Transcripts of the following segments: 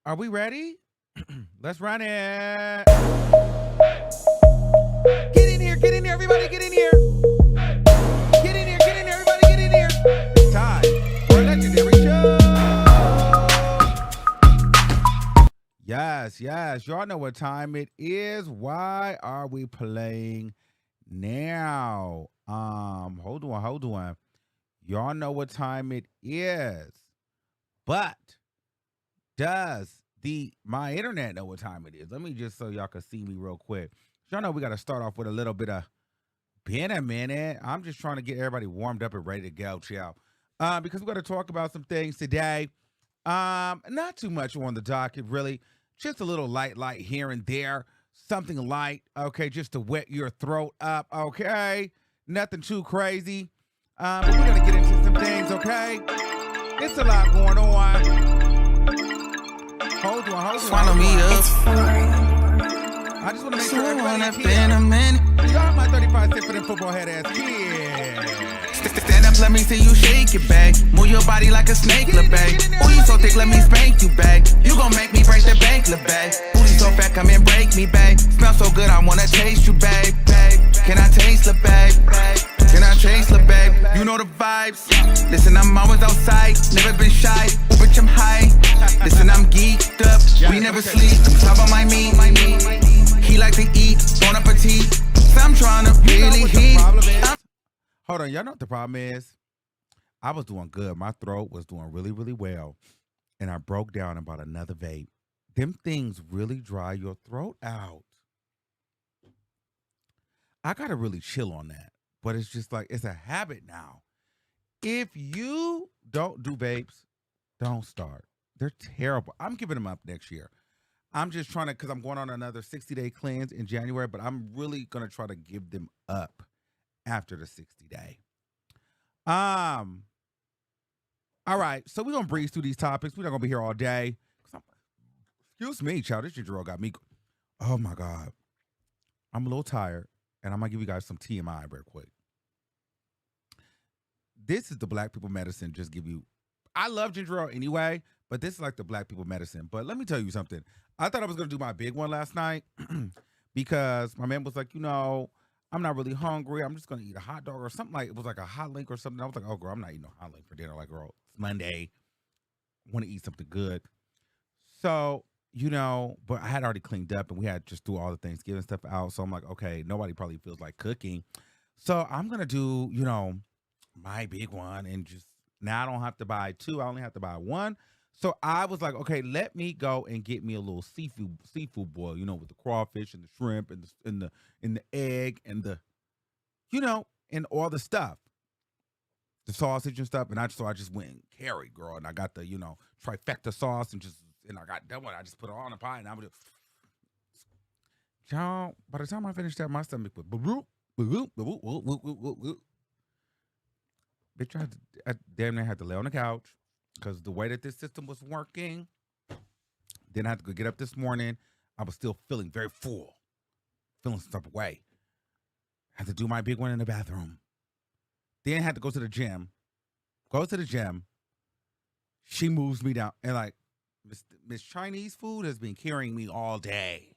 Are we ready? Let's run it. Get in here, everybody, get in here. Get in here, everybody, get in here. It's time for a legendary show. Yes, y'all know what time it is. Why are we playing now? Hold on. Y'all know what time it is. But does my internet know what time it is? Let me just so y'all can see me real quick. Y'all know we got to start off with a little bit of been a minute. I'm just trying to get everybody warmed up and ready to go, chill. Because we're going to talk about some things today. Not too much on the docket, really. Just a little light here and there. Something light, okay, just to wet your throat up, okay? Nothing too crazy. But we're going to get into some things, okay? It's a lot going on. Hold on. Swallow me up. I just want to make sure everybody's It's been a minute. Y'all my 35 cent for them football head ass kids. Stand up, let me see you shake it back. Move your body like a snake, lil' babe. Ooh, you so thick, let me spank you back. You gon' make me break the bank, lil' babe. Booty so fat, come and break me, babe. Smell so good, I wanna taste you, babe. Can I taste, lil' babe? Can I taste, lil' babe? You know the vibes. Listen, I'm always outside, never been shy. Ooh, bitch, I'm high. Listen, I'm geeked up. We never sleep. Top on my meat. He like to eat, bon appetit. So I'm trying to really heat. Hold on, y'all know what the problem is? I was doing good. My throat was doing really, really well. And I broke down about another vape. Them things really dry your throat out. I got to really chill on that. But it's just like, it's a habit now. If you don't do vapes, don't start. They're terrible. I'm giving them up next year. I'm just trying to, because I'm going on another 60-day cleanse in January, but I'm really going to try to give them up after the 60-day. All right, so we're going to breeze through these topics. We're not going to be here all day. Excuse me, child. This ginger ale got me. Oh, my God. I'm a little tired, and I'm going to give you guys some TMI real quick. This is the black people medicine. Just give you, I love ginger ale anyway, but this is like the black people medicine. But let me tell you something. I thought I was going to do my big one last night because my man was like, I'm not really hungry. I'm just going to eat a hot dog or something like, it was like a hot link or something. I was like, oh, girl, I'm not eating no hot link for dinner. Like, girl, it's Monday. I want to eat something good. So, but I had already cleaned up and we had just threw all the Thanksgiving stuff out. So I'm like, okay, nobody probably feels like cooking. So I'm going to do, my big one and just, now I don't have to buy two. I only have to buy one. So I was like, okay, let me go and get me a little seafood boil, with the crawfish and the shrimp and the egg and the, and all the stuff, the sausage and stuff. And I just went and carried, girl, and I got the trifecta sauce and I got done with it. I just put it all in a pie and I would. Y'all, by the time I finished that, my stomach was bitch. I damn near had to lay on the couch. Because the way that this system was working, then I had to go get up this morning. I was still feeling very full, feeling some type of way. Had to do my big one in the bathroom. Then had to go to the gym. She moves me down. And like, Miss Chinese food has been carrying me all day.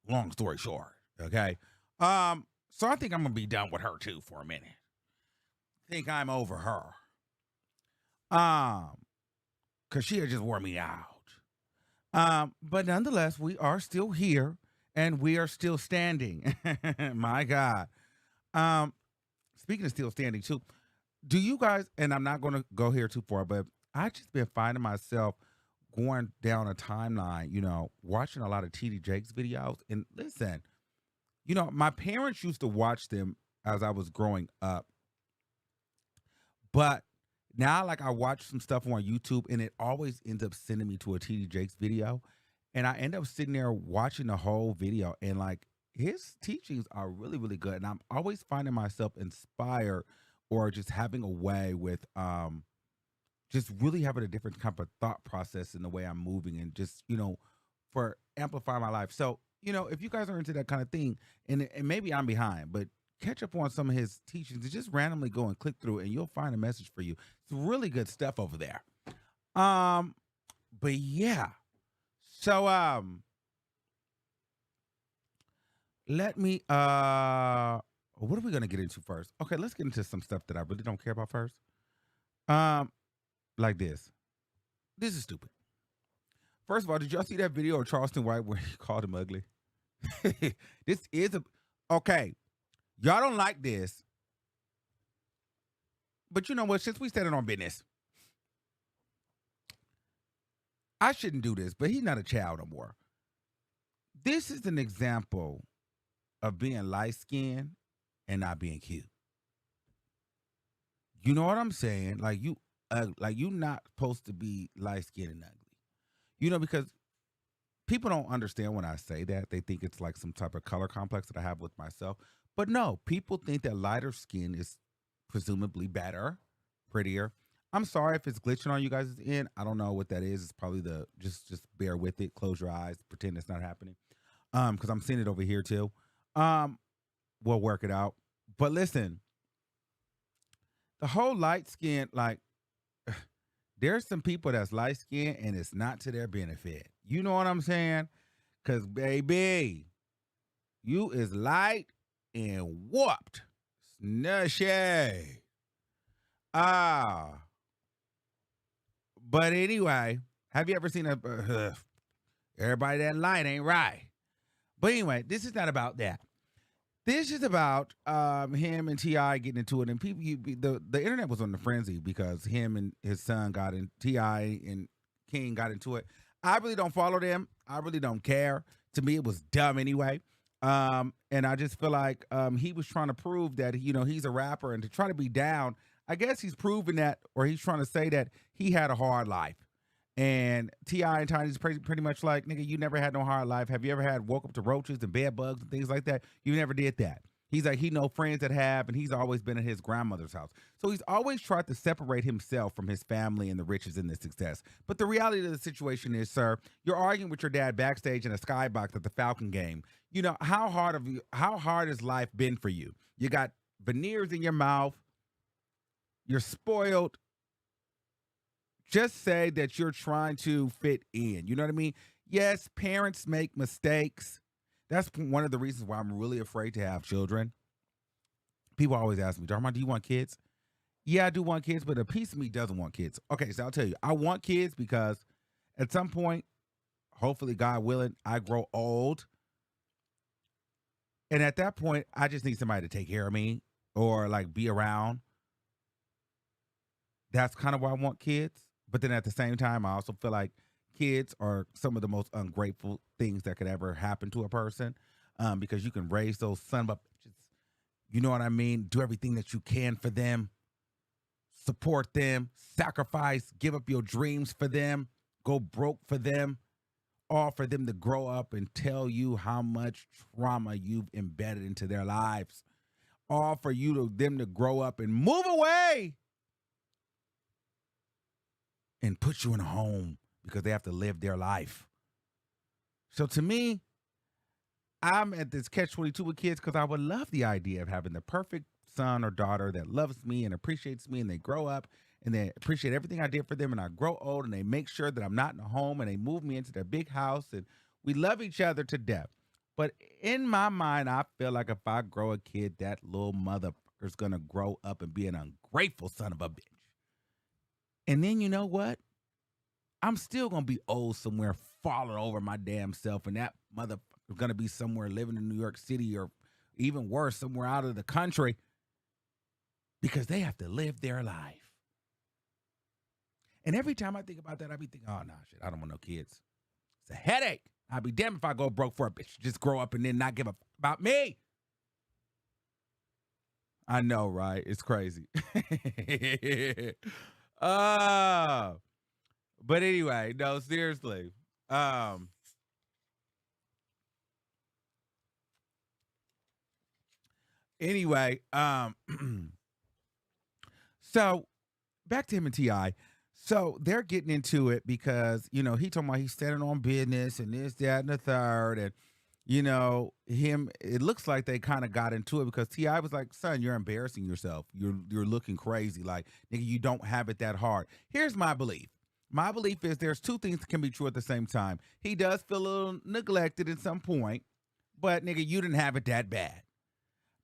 Long story short, okay? So I think I'm going to be done with her too for a minute. Think I'm over her. Cause she had just wore me out. But nonetheless, we are still here and we are still standing. My God. Speaking of still standing too, do you guys, and I'm not going to go here too far, but I just been finding myself going down a timeline, watching a lot of TD Jakes videos. And listen, my parents used to watch them as I was growing up, but now, like, I watch some stuff on YouTube, and it always ends up sending me to a TD Jakes video, and I end up sitting there watching the whole video, and, like, his teachings are really, really good, and I'm always finding myself inspired or just having a way with just really having a different kind of thought process in the way I'm moving and just, for amplifying my life. So, if you guys are into that kind of thing, and maybe I'm behind, but catch up on some of his teachings and just randomly go and click through and you'll find a message for you. It's really good stuff over there. But yeah, So let me what are we gonna get into first? Okay, let's get into some stuff that I really don't care about first. Um, like this. This is stupid. First of all, did y'all see that video of Charleston White where he called him ugly? This is okay. Y'all don't like this. But you know what? Since we standing on business, I shouldn't do this, but he's not a child no more. This is an example of being light-skinned and not being cute. You know what I'm saying? Like you not supposed to be light-skinned and ugly. You know, because people don't understand when I say that. They think it's like some type of color complex that I have with myself. But no, people think that lighter skin is presumably better, prettier. I'm sorry if it's glitching on you guys' end. I don't know what that is. It's probably just bear with it. Close your eyes. Pretend it's not happening. Because I'm seeing it over here too. We'll work it out. But listen, the whole light skin, like, there's some people that's light skinned and it's not to their benefit. You know what I'm saying? Because, baby, you is light and warped. Snushy. But anyway, have you ever seen everybody that light ain't right? But anyway, this is not about that. This is about him and T.I. getting into it, and people. The internet was on the frenzy because him and his son got in. T.I. and King got into it. I really don't follow them. I really don't care. To me, it was dumb anyway. And I just feel like he was trying to prove that he's a rapper, and to try to be down. I guess he's proving that, or he's trying to say that he had a hard life. And T.I. and Tiny's pretty much like, nigga, you never had no hard life. Have you ever woke up to roaches and bed bugs and things like that? You never did that. He's like, he know friends that have, and he's always been at his grandmother's house. So he's always tried to separate himself from his family and the riches and the success. But the reality of the situation is, sir, you're arguing with your dad backstage in a skybox at the Falcon game. You know, how hard has life been for you? You got veneers in your mouth. You're spoiled. Just say that you're trying to fit in. You know what I mean? Yes, parents make mistakes. That's one of the reasons why I'm really afraid to have children. People always ask me, Armon, do you want kids? Yeah, I do want kids, but a piece of me doesn't want kids. Okay, so I'll tell you, I want kids because at some point, hopefully, God willing, I grow old. And at that point, I just need somebody to take care of me or like be around. That's kind of why I want kids. But then at the same time, I also feel like kids are some of the most ungrateful things that could ever happen to a person, because you can raise those son of a bitches. You know what I mean? Do everything that you can for them. Support them. Sacrifice. Give up your dreams for them. Go broke for them. All for them to grow up and tell you how much trauma you've embedded into their lives. All for them to grow up and move away and put you in a home because they have to live their life. So to me, I'm at this catch-22 with kids because I would love the idea of having the perfect son or daughter that loves me and appreciates me, and they grow up and they appreciate everything I did for them, and I grow old and they make sure that I'm not in a home, and they move me into their big house, and we love each other to death. But in my mind, I feel like if I grow a kid, that little motherfucker's going to grow up and be an ungrateful son of a bitch. And then you know what? I'm still going to be old somewhere, falling over my damn self, and that motherfucker's going to be somewhere living in New York City, or even worse, somewhere out of the country, because they have to live their life. And every time I think about that, I be thinking, oh, nah, shit, I don't want no kids. It's a headache. I'd be damned if I go broke for a bitch. Just grow up and then not give a about me. I know, right? It's crazy. But anyway, no, seriously. Anyway, so back to him and T.I. So they're getting into it because, he talking about he's standing on business and this, that, and the third. And, it looks like they kind of got into it because T.I. was like, son, you're embarrassing yourself. You're looking crazy. Like, nigga, you don't have it that hard. Here's my belief. My belief is there's two things that can be true at the same time. He does feel a little neglected at some point, but nigga, you didn't have it that bad.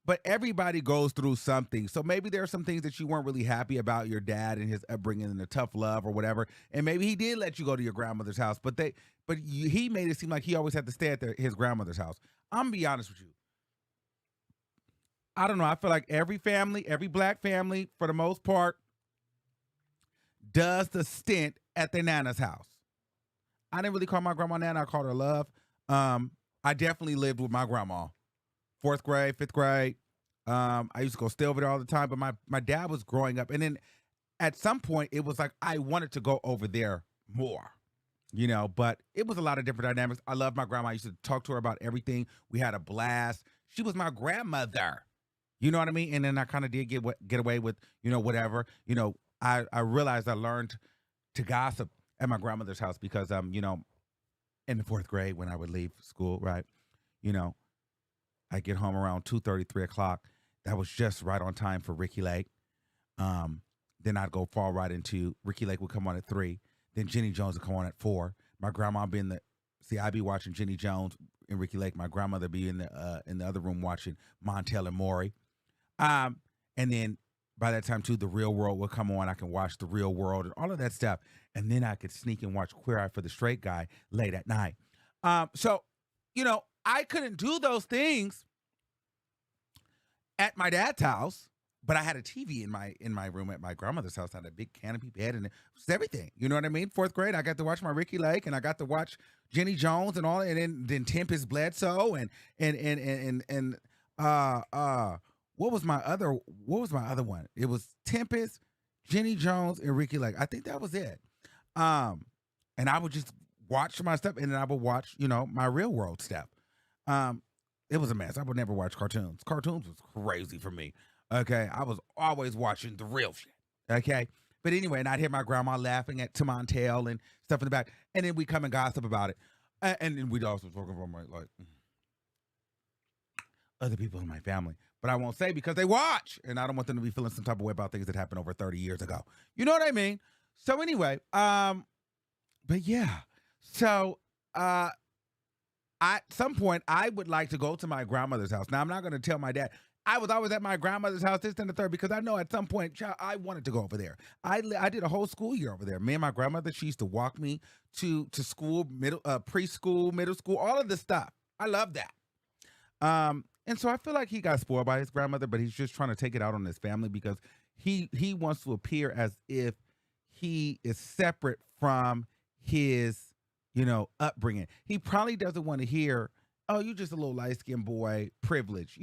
But everybody goes through something. So maybe there are some things that you weren't really happy about your dad and his upbringing and the tough love or whatever. And maybe he did let you go to your grandmother's house, but he made it seem like he always had to stay at his grandmother's house. I'm gonna be honest with you. I don't know. I feel like every family, every black family, for the most part, does the stint at their nana's house. I didn't really call my grandma Nana. I called her Love. I definitely lived with my grandma. 4th grade, 5th grade. I used to go stay over there all the time, but my dad was growing up. And then at some point, it was like I wanted to go over there more, but it was a lot of different dynamics. I loved my grandma. I used to talk to her about everything. We had a blast. She was my grandmother. You know what I mean? And then I kind of did get away with, whatever. I realized I learned to gossip at my grandmother's house because, in the 4th grade when I would leave school, right, I get home around 2:30, 3 o'clock. That was just right on time for Ricky Lake. Then I'd fall right into Ricky Lake would come on at 3. Then Jenny Jones would come on at 4. My grandma I'd be watching Jenny Jones and Ricky Lake. My grandmother be in the other room watching Montel and Maury. And then by that time too, The Real World would come on. I can watch The Real World and all of that stuff. And then I could sneak and watch Queer Eye for the Straight Guy late at night. So, I couldn't do those things at my dad's house, but I had a TV in my room at my grandmother's house. I had a big canopy bed and it was everything. You know what I mean? 4th grade, I got to watch my Ricky Lake and I got to watch Jenny Jones and all, and then Tempest Bledsoe and what was my other one? It was Tempest, Jenny Jones, and Ricky Lake. I think that was it. And I would just watch my stuff, and then I would watch, my Real World stuff. It was a mess. I would never watch cartoons. Cartoons was crazy for me. Okay, I was always watching the real shit. Okay, but anyway, and I'd hear my grandma laughing at Montel and stuff in the back, and then we come and gossip about it, and then we'd also talk about like other people in my family, but I won't say because they watch, and I don't want them to be feeling some type of way about things that happened over 30 years ago. You know what I mean? So anyway, but yeah, so at some point, I would like to go to my grandmother's house. Now, I'm not going to tell my dad. I was always at my grandmother's house, this and the third, because I know at some point, child, I wanted to go over there. I did a whole school year over there. Me and my grandmother, she used to walk me to school, preschool, middle school, all of this stuff. I love that. And so I feel like he got spoiled by his grandmother, but he's just trying to take it out on his family because he wants to appear as if he is separate from his upbringing. He probably doesn't want to hear, oh, you're just a little light-skinned boy, privilege.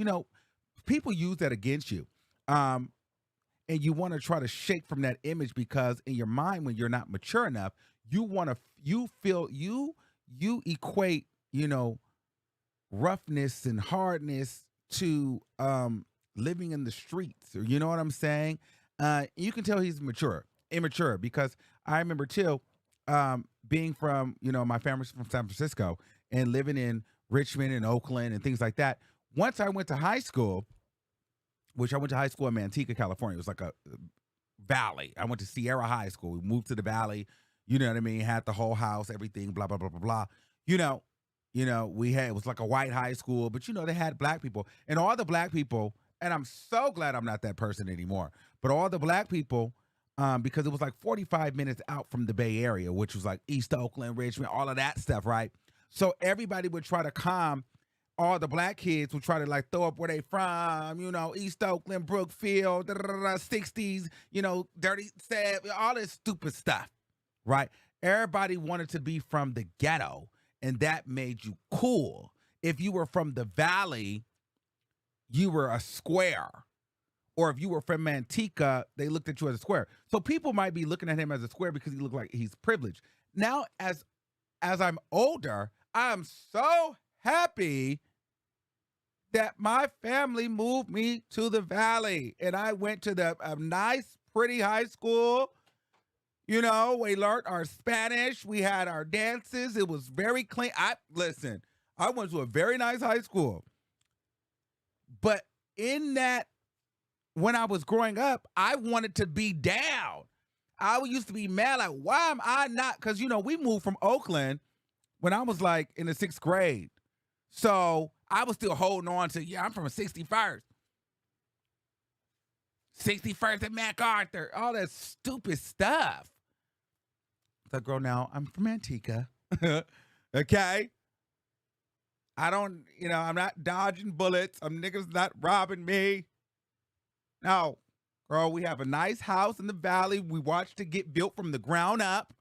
People use that against you. And you want to try to shake from that image because in your mind, when you're not mature enough, you equate, roughness and hardness to living in the streets, or you know what I'm saying? You can tell he's immature because I remember too, being from, my family's from San Francisco and living in Richmond and Oakland and things like that. Once I went to high school, which I went to high school in Manteca, California. It was like a valley. I went to Sierra High School. We moved to the valley, you know what I mean? Had the whole house, everything, blah, blah, blah, blah, blah. It was like a white high school, but they had black people. And all the black people, and I'm so glad I'm not that person anymore, but all the black people, because it was like 45 minutes out from the Bay Area, which was like East Oakland, Richmond, all of that stuff, right? So everybody would try to calm, all the black kids would try to like throw up where they from, East Oakland, Brookfield, 60s, dirty, sad, all this stupid stuff, right? Everybody wanted to be from the ghetto, and that made you cool. If you were from the valley, you were a square. Or if you were from Manteca, they looked at you as a square. So people might be looking at him as a square because he looked like he's privileged. Now, as I'm older, I'm so happy that my family moved me to the valley. And I went to a nice, pretty high school. We learned our Spanish. We had our dances. It was very clean. I went to a very nice high school. But in that, when I was growing up, I wanted to be down. I used to be mad, like, why am I not? Because, we moved from Oakland when I was like in the 6th grade. So I was still holding on to, I'm from a 61st. 61st at MacArthur. All that stupid stuff. It's like, girl, now I'm from Antigua. Okay? I don't, I'm not dodging bullets. Niggas not robbing me. No. Girl, we have a nice house in the valley. We watched it get built from the ground up.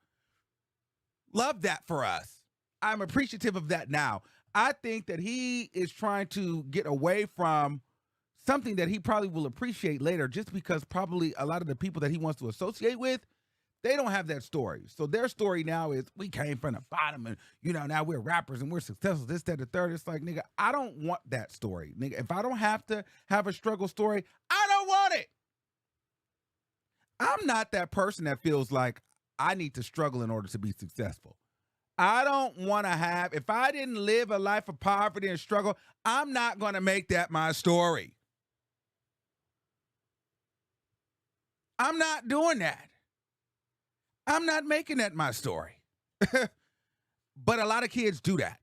Love that for us. I'm appreciative of that now. I think that he is trying to get away from something that he probably will appreciate later, just because probably a lot of the people that he wants to associate with, they don't have that story. So their story now is, we came from the bottom and, now we're rappers and we're successful, this, that, the third. It's like, nigga, I don't want that story. Nigga, if I don't have to have a struggle story, I don't want it. I'm not that person that feels like I need to struggle in order to be successful. I don't want to have, if I didn't live a life of poverty and struggle, I'm not going to make that my story. I'm not doing that. I'm not making that my story. But a lot of kids do that.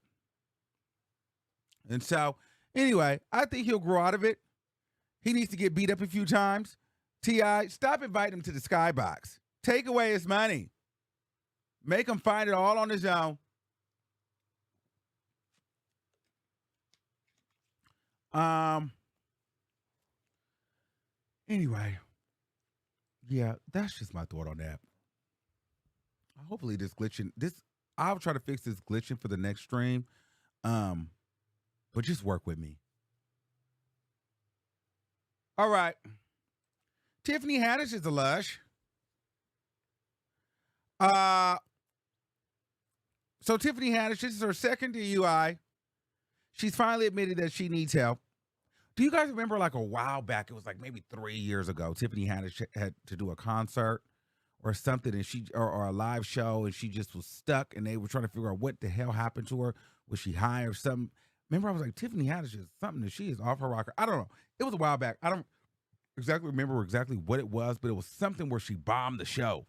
And so, anyway, I think he'll grow out of it. He needs to get beat up a few times. T.I., stop inviting him to the skybox. Take away his money. Make him find it all on his own. Anyway, yeah, that's just my thought on that. Hopefully I'll try to fix this glitching for the next stream. But just work with me. All right. Tiffany Haddish is a lush. So Tiffany Haddish, this is her second DUI. She's finally admitted that she needs help. Do you guys remember, like, a while back, it was like maybe 3 years ago, Tiffany Haddish had to do a concert or something, and or a live show, and she just was stuck, and they were trying to figure out what the hell happened to her. Was she high or something? Remember, I was like, Tiffany Haddish is something that she is off her rocker. I don't know. It was a while back. I don't exactly remember exactly what it was, but it was something where she bombed the show.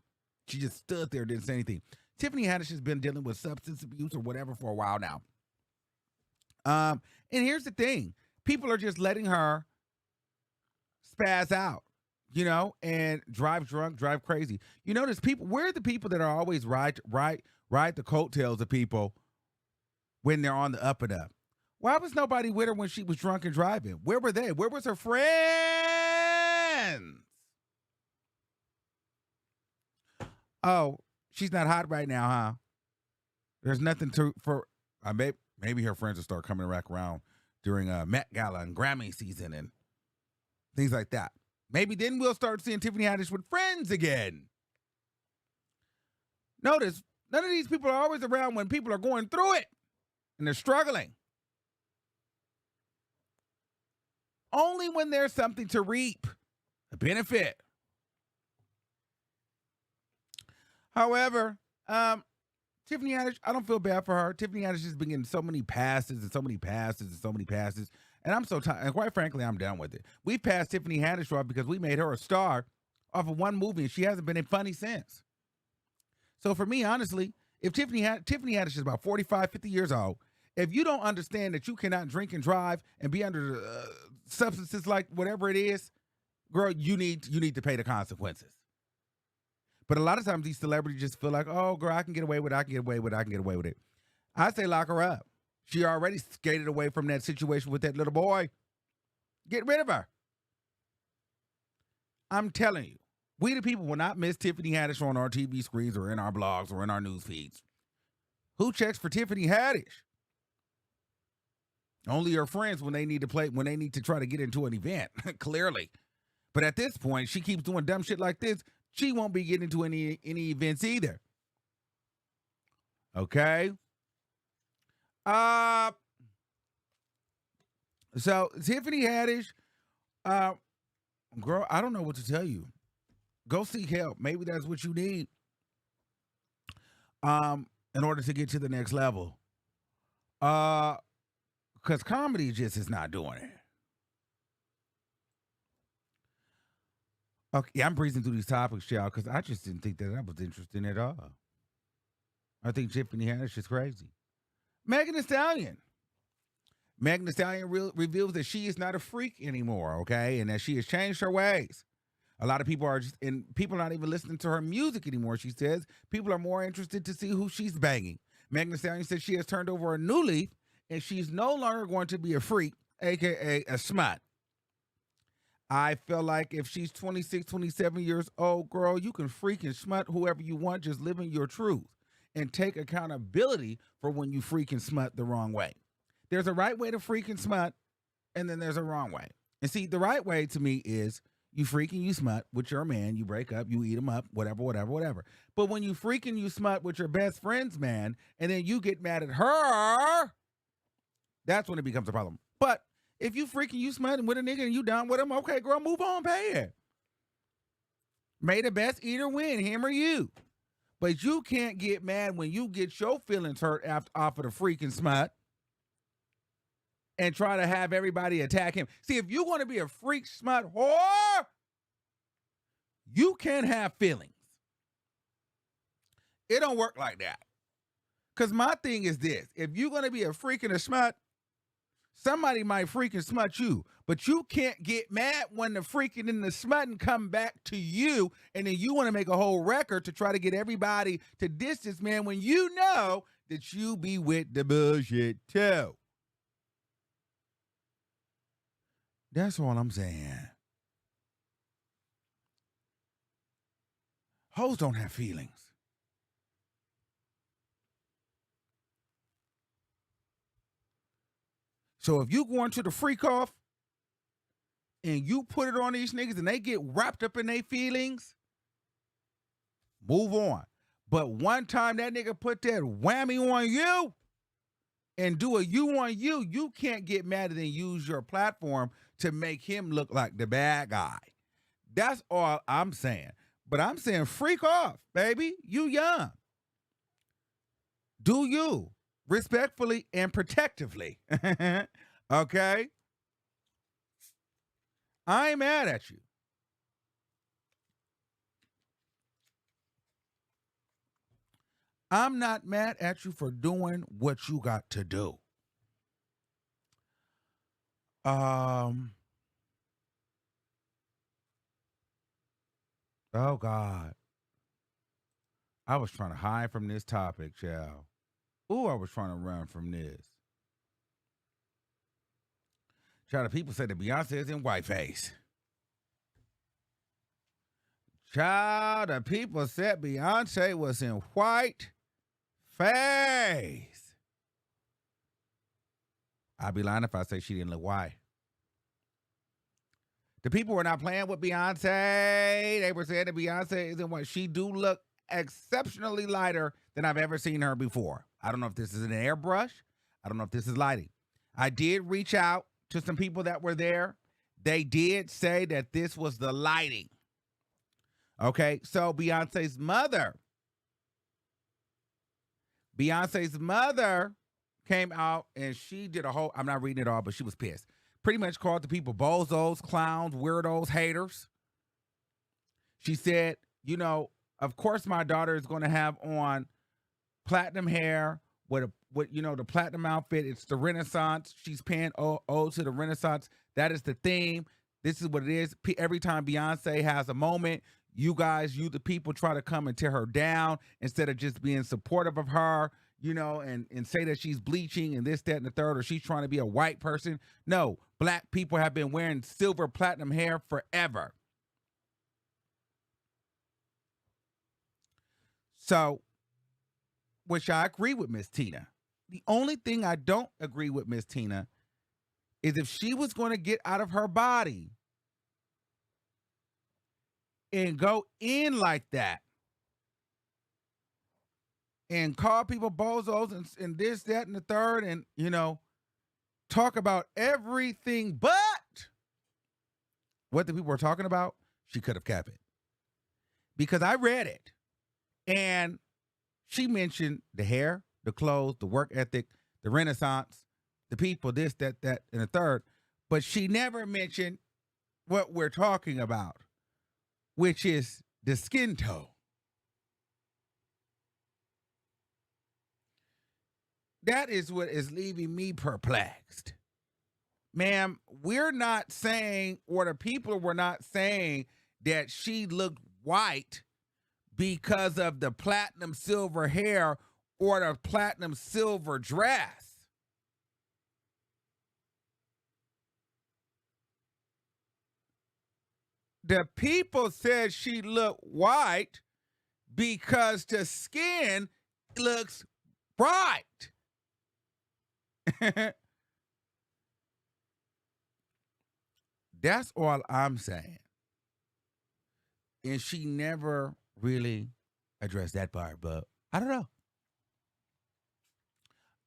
She just stood there, didn't say anything. Tiffany Haddish has been dealing with substance abuse or whatever for a while now. And here's the thing. People are just letting her spaz out, and drive drunk, drive crazy. There's people, where are the people that are always ride the coattails of people when they're on the up and up? Why was nobody with her when she was drunk and driving? Where were they? Where was her friends? Oh, she's not hot right now, huh? There's nothing maybe her friends will start coming back around during Met Gala and Grammy season and things like that. Maybe then we'll start seeing Tiffany Haddish with friends again. Notice, none of these people are always around when people are going through it and they're struggling. Only when there's something to reap, a benefit. However, Tiffany Haddish, I don't feel bad for her. Tiffany Haddish has been getting so many passes and so many passes and so many passes. And I'm so tired. And quite frankly, I'm done with it. We passed Tiffany Haddish off because we made her a star off of one movie, and she hasn't been funny since. So for me, honestly, if Tiffany Haddish is about 45, 50 years old, if you don't understand that you cannot drink and drive and be under substances like whatever it is, girl, you need to pay the consequences. But a lot of times these celebrities just feel like, oh, girl, I can get away with it. I say lock her up. She already skated away from that situation with that little boy. Get rid of her. I'm telling you, we the people will not miss Tiffany Haddish on our TV screens or in our blogs or in our news feeds. Who checks for Tiffany Haddish? Only her friends when they need to try to get into an event, clearly. But at this point, she keeps doing dumb shit like this. She won't be getting into any events either. Okay? So Tiffany Haddish, girl, I don't know what to tell you. Go seek help. Maybe that's what you need. In order to get to the next level. Because comedy just is not doing it. Okay, I'm breezing through these topics, y'all, because I just didn't think that was interesting at all. I think Tiffany Haddish is crazy. Megan Thee Stallion. Megan Thee Stallion reveals that she is not a freak anymore, okay, and that she has changed her ways. A lot of people are just, and people are not even listening to her music anymore, she says. People are more interested to see who she's banging. Megan Thee Stallion says she has turned over a new leaf, and she's no longer going to be a freak, a.k.a. a smut. I feel like if she's 26, 27 years old, girl, you can freak and smut whoever you want, just living your truth. And take accountability for when you freak and smut the wrong way. There's a right way to freak and smut, and then there's a wrong way. And see, the right way to me is you freak and you smut with your man, you break up, you eat him up, whatever. But when you freak and you smut with your best friend's man, and then you get mad at her, that's when it becomes a problem. But if you freaking you smutting with a nigga and you done with him, okay, girl, move on, pay it. May the best eater win, him or you. But you can't get mad when you get your feelings hurt off of the freaking smut and try to have everybody attack him. See, if you want to be a freak smut whore, you can't have feelings. It don't work like that. Because my thing is this. If you're going to be a freak and a smut, somebody might freaking smut you, but you can't get mad when the freaking and the smutting come back to you, and then you want to make a whole record to try to get everybody to distance, man, when you know that you be with the bullshit too. That's all I'm saying. Hoes don't have feelings. So if you go into the freak off and you put it on these niggas and they get wrapped up in their feelings, move on. But one time that nigga put that whammy on you and do a you on you, you can't get mad and then use your platform to make him look like the bad guy. That's all I'm saying. But I'm saying freak off, baby. You young. Do you. Respectfully and protectively. Okay? I ain't mad at you. I'm not mad at you for doing what you got to do. Oh God. I was trying to hide from this topic, child. Ooh, I was trying to run from this. Child, the people say that Beyonce is in whiteface. Child, the people said Beyonce was in white face. I'd be lying if I say she didn't look white. The people were not playing with Beyonce. They were saying that Beyonce is in white. She do look exceptionally lighter than I've ever seen her before. I don't know if this is an airbrush. I don't know if this is lighting. I did reach out to some people that were there. They did say that this was the lighting. Okay, so Beyonce's mother came out and she did a whole, I'm not reading it all, but she was pissed. Pretty much called the people bozos, clowns, weirdos, haters. She said, you know, of course my daughter is going to have on platinum hair with the platinum outfit. It's the Renaissance. She's paying ode to the Renaissance. That is the theme. This is what it is. Every time Beyonce has a moment, you the people try to come and tear her down instead of just being supportive of her, you know, and say that she's bleaching and this, that, and the third, or she's trying to be a white person. No, black people have been wearing silver platinum hair forever. So, which I agree with Miss Tina. The only thing I don't agree with Miss Tina is if she was going to get out of her body and go in like that and call people bozos and this, that, and the third, and, you know, talk about everything but what the people were talking about, she could have kept it. Because I read it, and she mentioned the hair, the clothes, the work ethic, the Renaissance, the people, this, that, and the third, but she never mentioned what we're talking about. which is the skin tone. That is what is leaving me perplexed. Ma'am, we're not saying, or the people were not saying that she looked white because of the platinum silver hair or the platinum silver dress. The people said she looked white because the skin looks bright. That's all I'm saying. And she never really addressed that part, but I don't know.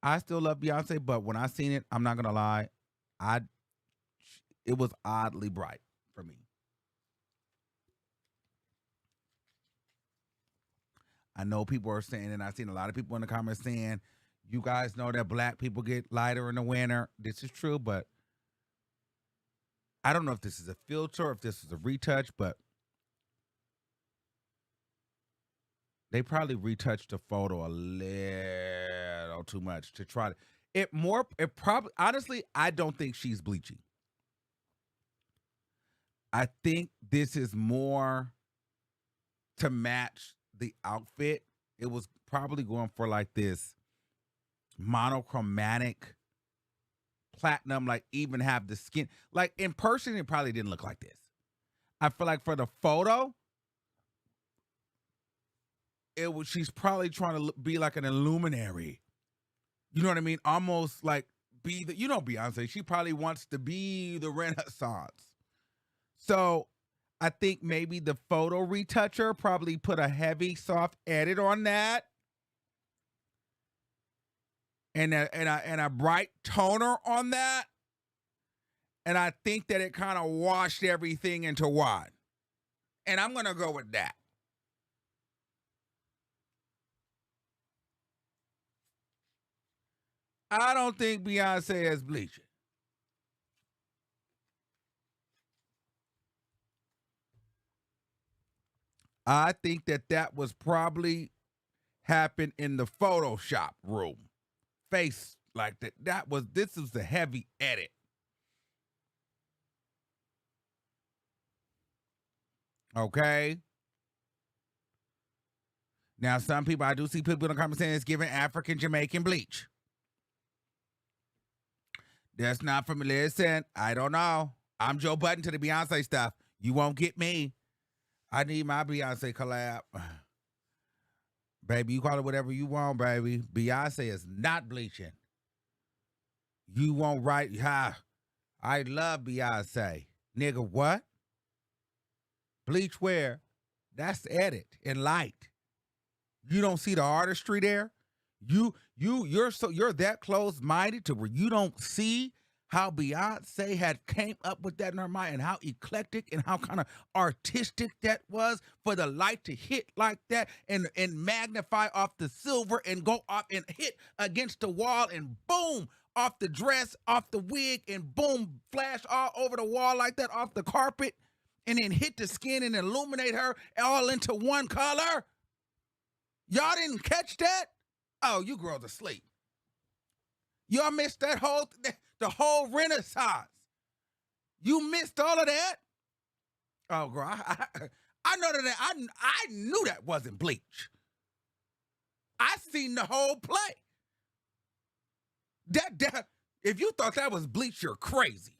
I still love Beyonce, but when I seen it, I'm not gonna lie, it was oddly bright for me. I know people are saying, and I've seen a lot of people in the comments saying, you guys know that black people get lighter in the winter. This is true, but I don't know if this is a filter, if this is a retouch, but they probably retouched the photo a little too much to try to. It probably, honestly, I don't think she's bleaching. I think this is more to match the outfit. It was probably going for like this monochromatic platinum, like even have the skin. Like in person, it probably didn't look like this. I feel like for the photo, she's probably trying to be like an illuminary. You know what I mean? Almost like Beyonce, she probably wants to be the Renaissance. So I think maybe the photo retoucher probably put a heavy, soft edit on that. And a bright toner on that. And I think that it kind of washed everything into one. And I'm going to go with that. I don't think Beyonce is bleaching. I think that was probably happened in the Photoshop room. Face like that. This was a heavy edit. Okay. Now, some people, I do see people in the comments saying it's giving African Jamaican bleach. That's not for me. Listen, I don't know. I'm Joe Budden to the Beyonce stuff. You won't get me. I need my Beyonce collab. Baby, you call it whatever you want, baby. Beyonce is not bleaching. You won't write, I love Beyonce. Nigga, what? Bleach where? That's edit and light. You don't see the artistry there? You're that close-minded to where you don't see how Beyonce had came up with that in her mind and how eclectic and how kind of artistic that was for the light to hit like that and magnify off the silver and go up and hit against the wall and boom, off the dress, off the wig, and boom, flash all over the wall like that off the carpet and then hit the skin and illuminate her all into one color? Y'all didn't catch that? Oh, you girls asleep. Y'all missed the whole Renaissance. You missed all of that? Oh, girl, I know that. I knew that wasn't bleach. I seen the whole play. That if you thought that was bleach, you're crazy.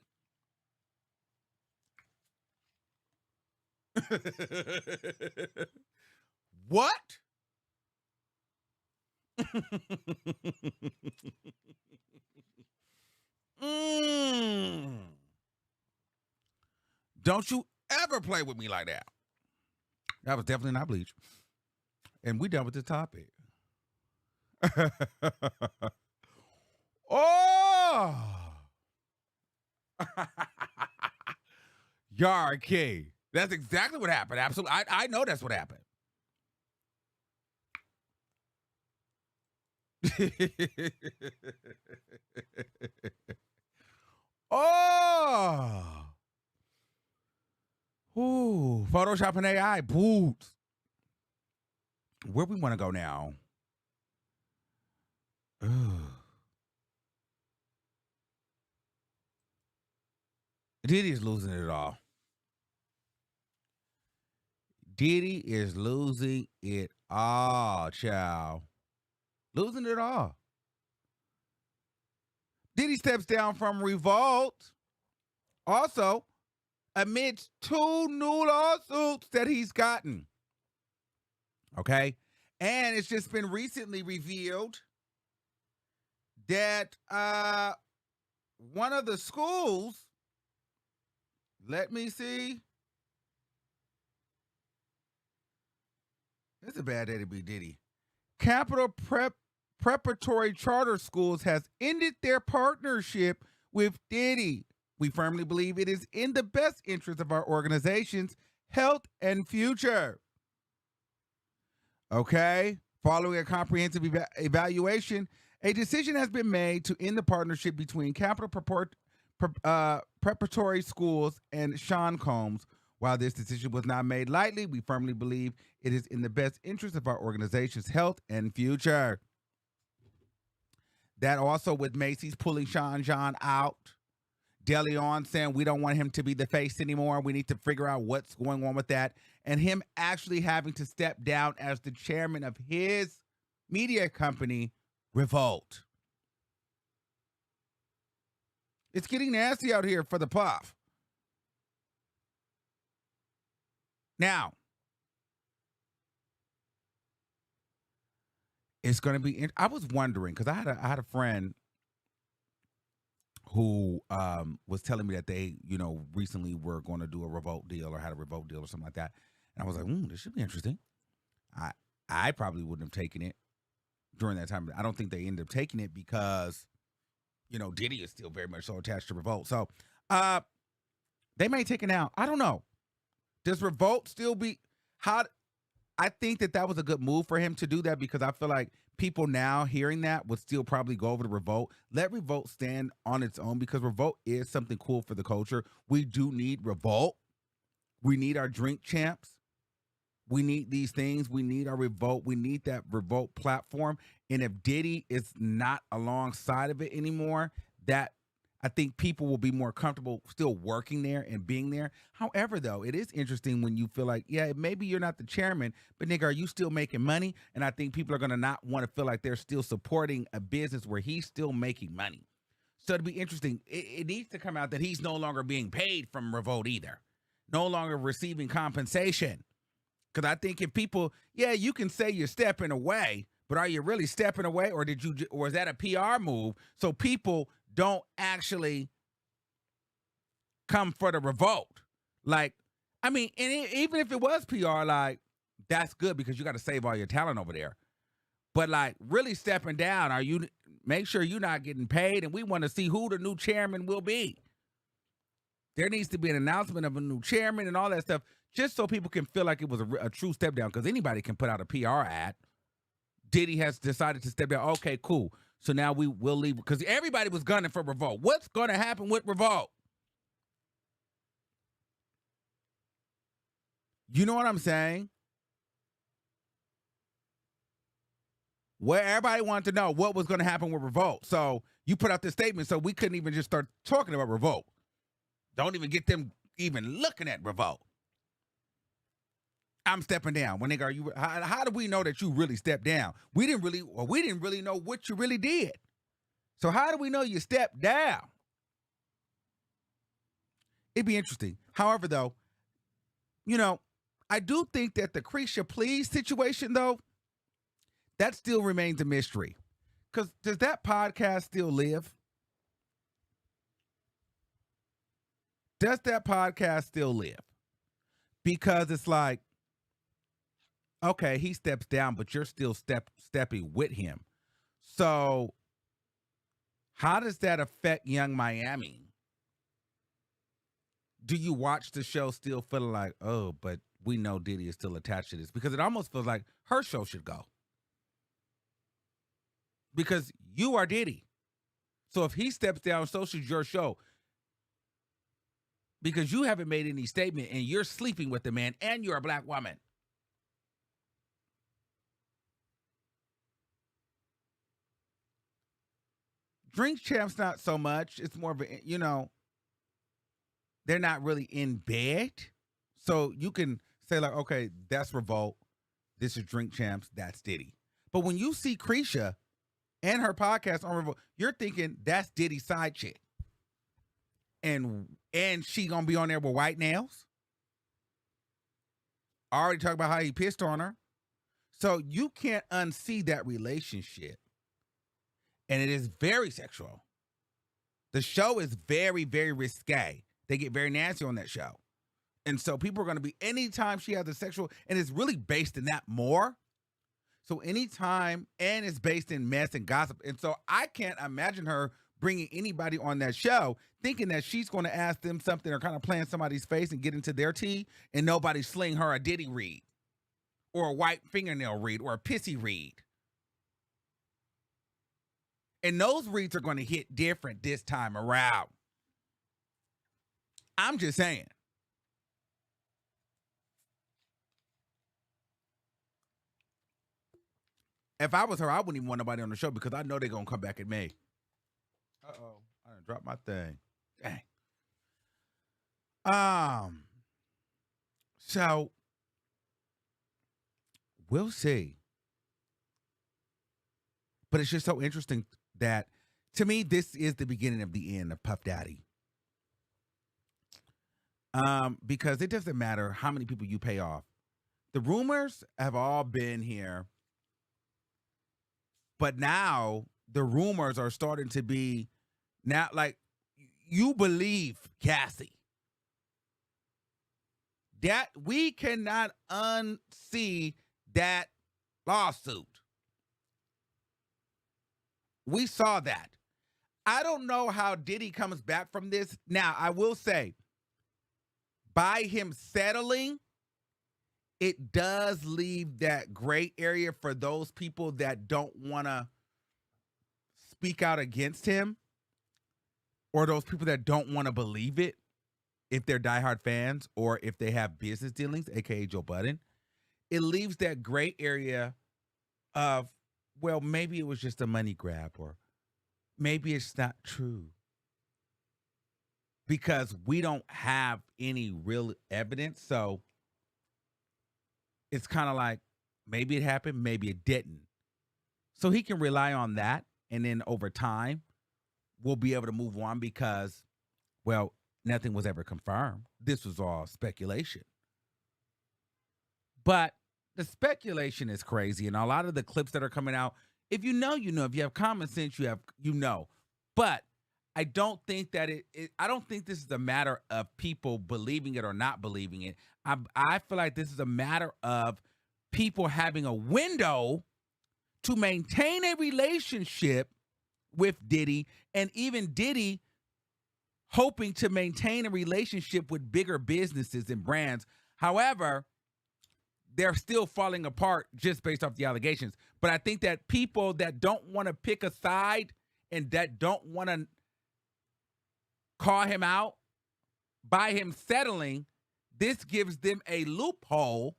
What? Don't you ever play with me like that. That was definitely not bleach. And we done with the topic. Oh! Yard Key. That's exactly what happened. Absolutely. I know that's what happened. Oh! Ooh, Photoshop and AI, boots. Where we want to go now? Ugh. Diddy is losing it all. Diddy is losing it all, child. Losing it all. Diddy steps down from Revolt. Also, amidst 2 new lawsuits that he's gotten. Okay? And it's just been recently revealed that one of the schools, let me see. It's a bad day to be Diddy. Capital Preparatory Charter Schools has ended their partnership with Diddy. We firmly believe it is in the best interest of our organization's health and future. Okay? Following a comprehensive evaluation, a decision has been made to end the partnership between Capital Preparatory Schools and Sean Combs. While this decision was not made lightly, we firmly believe it is in the best interest of our organization's health and future. That also with Macy's pulling Sean John out. DeLeon saying we don't want him to be the face anymore. We need to figure out what's going on with that. And him actually having to step down as the chairman of his media company, Revolt. It's getting nasty out here for the puff. Now, it's going to be. I was wondering because I had a friend who was telling me that they, recently were going to do a Revolt deal or had a Revolt deal or something like that, and I was like, this should be interesting. I probably wouldn't have taken it during that time. I don't think they ended up taking it because, Diddy is still very much so attached to Revolt. So, they may take it out. I don't know. Does Revolt still be how? I think that was a good move for him to do that because I feel like people now hearing that would still probably go over to Revolt. Let Revolt stand on its own because Revolt is something cool for the culture. We do need Revolt. We need our drink champs. We need these things. We need our Revolt. We need that Revolt platform. And if Diddy is not alongside of it anymore, that I think people will be more comfortable still working there and being there. However, though, it is interesting when you feel like, yeah, maybe you're not the chairman, but nigga, are you still making money? And I think people are going to not want to feel like they're still supporting a business where he's still making money. So it'd be interesting. It needs to come out that he's no longer being paid from Revolt either. No longer receiving compensation. Because I think if people, yeah, you can say you're stepping away, but are you really stepping away? Or is that a PR move? So people don't actually come for the Revolt. Like, I mean, and even if it was PR, like, that's good because you got to save all your talent over there. But like, really stepping down, make sure you're not getting paid, and we want to see who the new chairman will be. There needs to be an announcement of a new chairman and all that stuff, just so people can feel like it was a true step down, because anybody can put out a PR ad. Diddy has decided to step down. Okay, cool. So now we'll leave because everybody was gunning for Revolt. What's going to happen with Revolt? You know what I'm saying? Well, everybody wanted to know what was going to happen with Revolt. So you put out this statement so we couldn't even just start talking about Revolt. Don't even get them even looking at Revolt. I'm stepping down. When nigga, how do we know that you really stepped down? We didn't really know what you really did. So how do we know you stepped down? It'd be interesting. However, though, I do think that the Creasha Please situation, though, that still remains a mystery. Because does that podcast still live? Does that podcast still live? Because it's like, okay, he steps down, but you're still stepping with him. So how does that affect Young Miami? Do you watch the show still feeling like, oh, but we know Diddy is still attached to this? Because it almost feels like her show should go. Because you are Diddy. So if he steps down, so should your show. because you haven't made any statement and you're sleeping with the man and you're a black woman. Drink Champs, not so much. It's more of a, they're not really in bed. So you can say, like, okay, that's Revolt. This is Drink Champs. That's Diddy. But when you see Krisha and her podcast on Revolt, you're thinking that's Diddy's side chick. And she gonna be on there with white nails. I already talked about how he pissed on her. So you can't unsee that relationship. And it is very sexual. The show is very, very risque. They get very nasty on that show. And so people are going to be, anytime she has a sexual, and it's really based in that more. So anytime, and it's based in mess and gossip. And so I can't imagine her bringing anybody on that show thinking that she's going to ask them something or kind of play in somebody's face and get into their tea, and nobody sling her a Diddy read or a white fingernail read or a pissy read. And those reads are going to hit different this time around. I'm just saying. If I was her, I wouldn't even want nobody on the show because I know they're going to come back at me. Uh-oh. I done dropped my thing. Dang. So, we'll see. But it's just so interesting that, to me, this is the beginning of the end of Puff Daddy. Because it doesn't matter how many people you pay off. The rumors have all been here. But now the rumors are starting to be now, like, you believe Cassie. That we cannot unsee that lawsuit. We saw that. I don't know how Diddy comes back from this. Now, I will say, by him settling, it does leave that gray area for those people that don't want to speak out against him, or those people that don't want to believe it, if they're diehard fans or if they have business dealings, aka Joe Budden. It leaves that gray area of, well, maybe it was just a money grab, or maybe it's not true. Because we don't have any real evidence. So it's kind of like, maybe it happened, maybe it didn't. So he can rely on that. And then over time, we'll be able to move on because, well, nothing was ever confirmed. This was all speculation. But the speculation is crazy. And a lot of the clips that are coming out, if you know, you know. If you have common sense, you know. But I don't think that I don't think this is a matter of people believing it or not believing it. I feel like this is a matter of people having a window to maintain a relationship with Diddy, and even Diddy hoping to maintain a relationship with bigger businesses and brands. However, they're still falling apart just based off the allegations. But I think that people that don't want to pick a side and that don't want to call him out by him settling, this gives them a loophole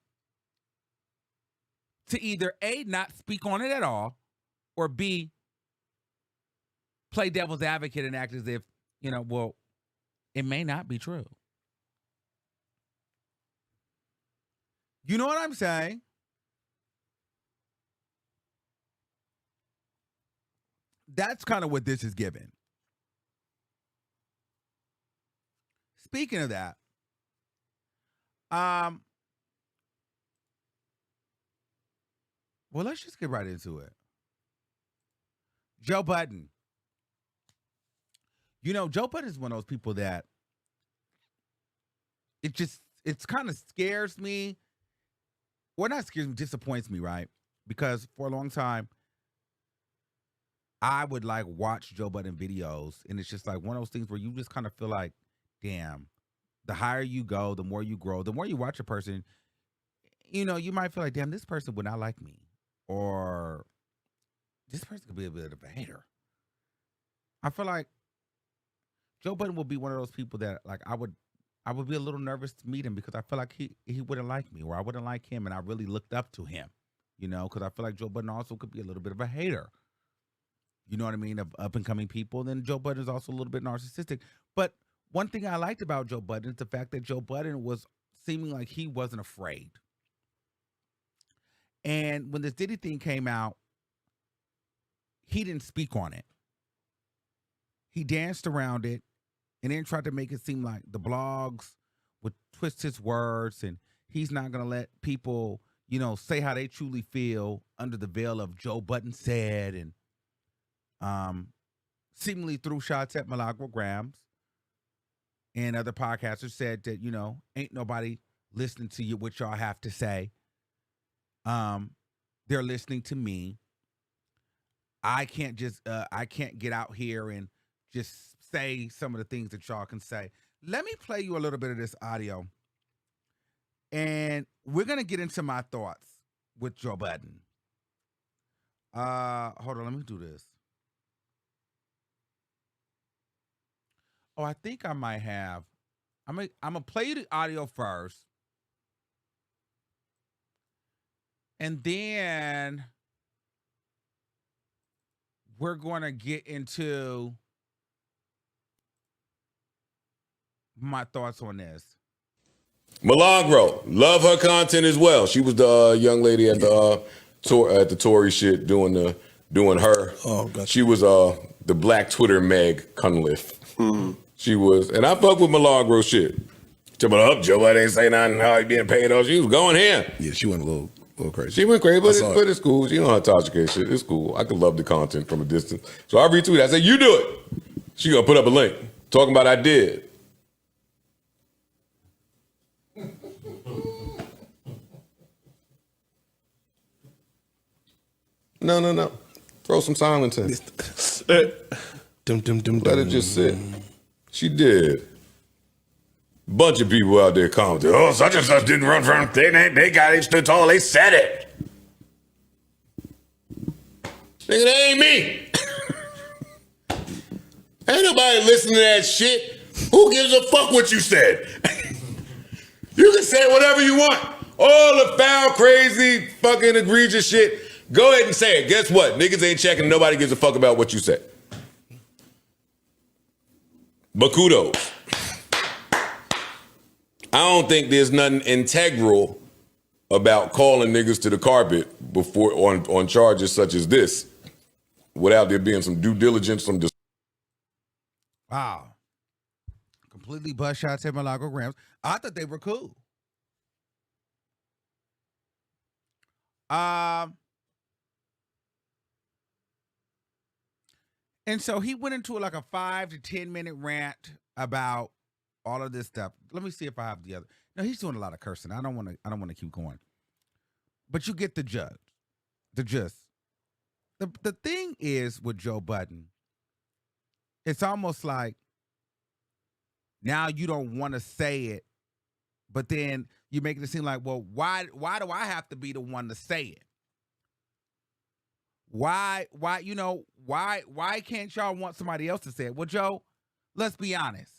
to either A, not speak on it at all, or B, play devil's advocate and act as if, well, it may not be true. You know what I'm saying? That's kind of what this is giving. Speaking of that, well, let's just get right into it. Joe Budden. Joe Budden is one of those people that it's kind of scares me. Well, not scares me, disappoints me, right? Because for a long time, I would watch Joe Budden videos, and it's just like one of those things where you just kind of feel like, damn, the higher you go, the more you grow, the more you watch a person, you might feel like, damn, this person would not like me, or this person could be a bit of a hater. I feel like Joe Budden will be one of those people that I would I would be a little nervous to meet him because I feel like he wouldn't like me or I wouldn't like him, and I really looked up to him, because I feel like Joe Budden also could be a little bit of a hater. You know what I mean? Of up and coming people. Then Joe Budden is also a little bit narcissistic. But one thing I liked about Joe Budden is the fact that Joe Budden was seeming like he wasn't afraid. And when this Diddy thing came out, he didn't speak on it. He danced around it and then tried to make it seem like the blogs would twist his words and he's not going to let people, say how they truly feel under the veil of Joe Budden said, and seemingly threw shots at Milagro Grams and other podcasters, said that, ain't nobody listening to you, what y'all have to say. They're listening to me. I can't get out here and just say some of the things that y'all can say. Let me play you a little bit of this audio. And we're going to get into my thoughts with Joe Budden. Hold on, let me do this. Oh, I think I might have. I'm gonna play you the audio first. And then we're going to get into my thoughts on this. Milagro, love her content as well. She was the young lady at the Tory shit doing her. Oh, gotcha. She was the Black Twitter Meg Cunliffe. Mm-hmm. She was, and I fuck with Milagro shit. Talking about Joe, I didn't say nothing. How he being paid off? She was going in. Yeah, she went a little crazy. She went crazy, but it's cool. You know how Tasha K shit. It's cool. I can love the content from a distance. So I retweet. I say, you do it. She gonna put up a link talking about I did. No. Throw some silence in. Let it just sit. She did. Bunch of people out there commenting, oh, such and such didn't run from they got it, stood tall, they said it. Nigga, that ain't me. Ain't nobody listening to that shit. Who gives a fuck what you said? You can say whatever you want. All the foul, crazy, fucking egregious shit. Go ahead and say it. Guess what? Niggas ain't checking. Nobody gives a fuck about what you said. But kudos. I don't think there's nothing integral about calling niggas to the carpet before on charges such as this without there being some due diligence from the. Wow. Completely bust shots at Milagro Grams. I thought they were cool. And so he went into like a 5 to 10 minute rant about all of this stuff. Let me see if I have the other. No, he's doing a lot of cursing. I don't want to keep going. But you get the gist. The thing is with Joe Budden, it's almost like now you don't want to say it, but then you're making it seem like, well, why do I have to be the one to say it? Why can't y'all want somebody else to say it? Well, Joe, let's be honest.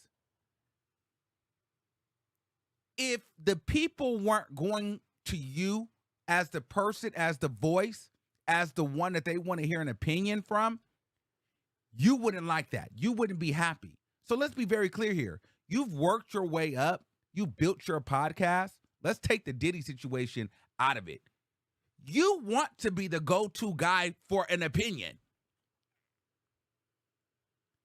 If the people weren't going to you as the person, as the voice, as the one that they want to hear an opinion from, you wouldn't like that. You wouldn't be happy. So let's be very clear here. You've worked your way up. You built your podcast. Let's take the Diddy situation out of it. You want to be the go-to guy for an opinion.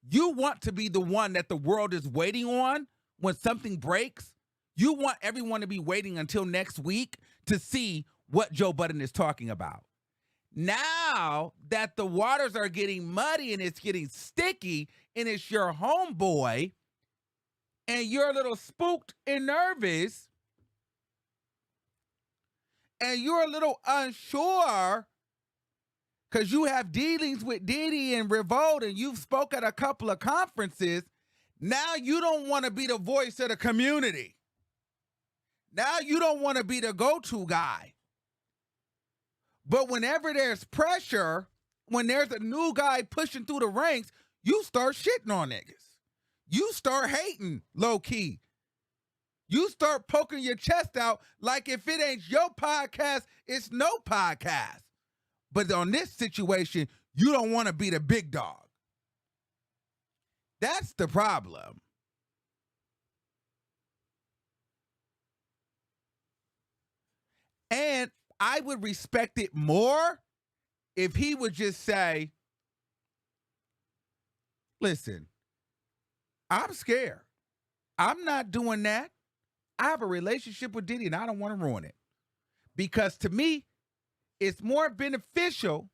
You want to be the one that the world is waiting on when something breaks. You want everyone to be waiting until next week to see what Joe Budden is talking about. Now that the waters are getting muddy and it's getting sticky and it's your homeboy and you're a little spooked and nervous and you're a little unsure because you have dealings with Diddy and REVOLT and you've spoke at a couple of conferences, now you don't want to be the voice of the community. Now you don't want to be the go-to guy. But whenever there's pressure, when there's a new guy pushing through the ranks, you start shitting on niggas. You start hating low-key. You start poking your chest out like if it ain't your podcast, it's no podcast. But on this situation, you don't want to be the big dog. That's the problem. And I would respect it more if he would just say, listen, I'm scared. I'm not doing that. I have a relationship with Diddy and I don't want to ruin it. Because to me, it's more beneficial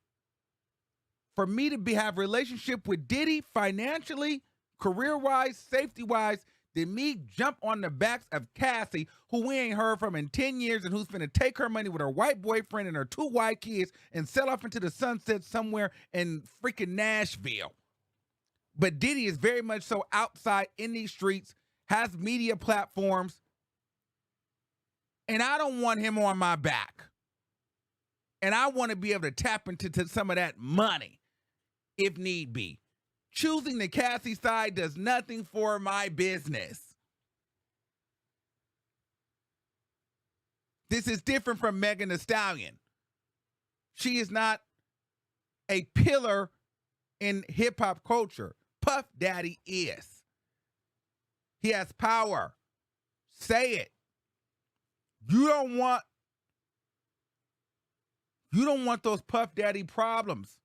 for me to have a relationship with Diddy financially, career-wise, safety-wise, than me jump on the backs of Cassie, who we ain't heard from in 10 years and who's finna take her money with her white boyfriend and her 2 white kids and sell off into the sunset somewhere in freaking Nashville. But Diddy is very much so outside in these streets, has media platforms, and I don't want him on my back. And I want to be able to tap into some of that money if need be. Choosing the Cassie side does nothing for my business. This is different from Megan Thee Stallion. She is not a pillar in hip-hop culture. Puff Daddy is. He has power. Say it. You don't want those Puff Daddy problems.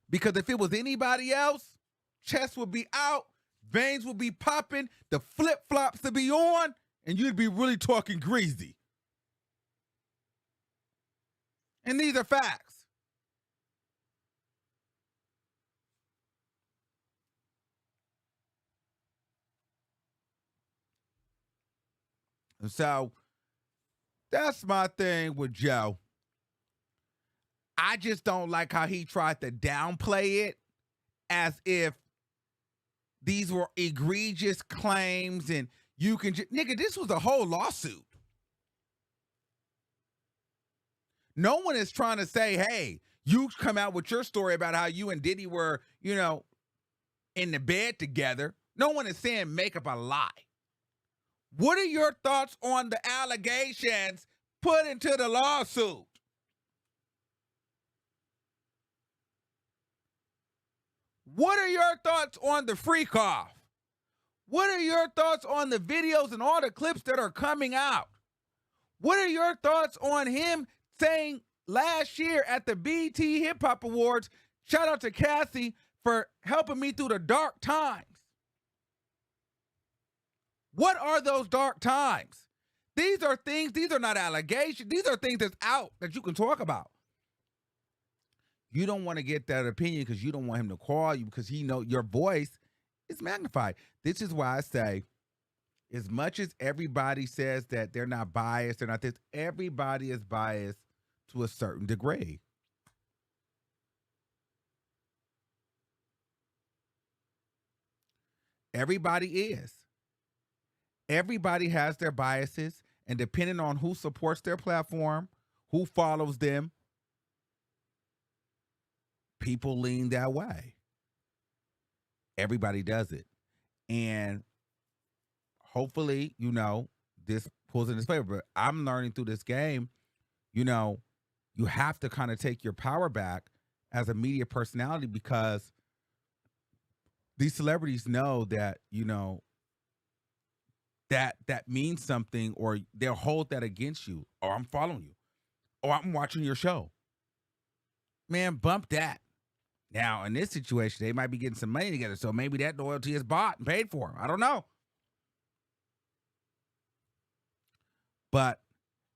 Because if it was anybody else, chest would be out, veins would be popping, the flip-flops would be on, and you'd be really talking greasy. And these are facts. And so that's my thing with Joe. I just don't like how he tried to downplay it as if these were egregious claims and you can nigga, this was a whole lawsuit. No one is trying to say, hey, you come out with your story about how you and Diddy were, in the bed together. No one is saying make up a lie. What are your thoughts on the allegations put into the lawsuit? What are your thoughts on the freak off? What are your thoughts on the videos and all the clips that are coming out? What are your thoughts on him saying last year at the BET Hip Hop Awards, shout out to Cassie for helping me through the dark times? What are those dark times? These are things, these are not allegations. These are things that's out that you can talk about. You don't want to get that opinion because you don't want him to call you because he know your voice is magnified. This is why I say, as much as everybody says that they're not biased, they're not this, everybody is biased to a certain degree. Everybody is. Everybody has their biases, and depending on who supports their platform, who follows them, people lean that way. Everybody does it. And hopefully, this pulls in his favor. But I'm learning through this game, you have to kind of take your power back as a media personality because these celebrities know that, that means something, or they'll hold that against you, or I'm following you, or I'm watching your show. Man, bump that. Now, in this situation, they might be getting some money together, so maybe that loyalty is bought and paid for. I don't know. But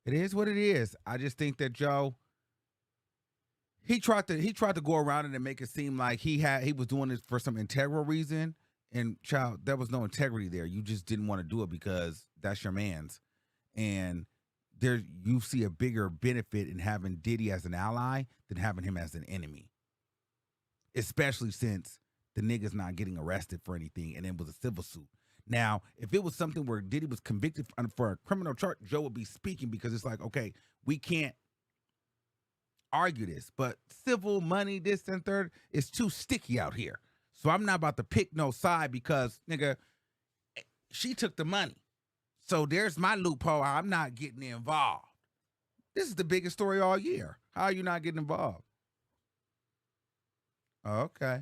it is what it is. I just think that Joe, he tried to go around it and make it seem like he was doing it for some integral reason. And child, there was no integrity there. You just didn't want to do it because that's your man's. And you see a bigger benefit in having Diddy as an ally than having him as an enemy. Especially since the nigga's not getting arrested for anything and it was a civil suit. Now, if it was something where Diddy was convicted for a criminal charge, Joe would be speaking because it's like, okay, we can't argue this, but civil money, this and third, is too sticky out here. So I'm not about to pick no side because, nigga, she took the money. So there's my loophole. I'm not getting involved. This is the biggest story all year. How are you not getting involved? Okay.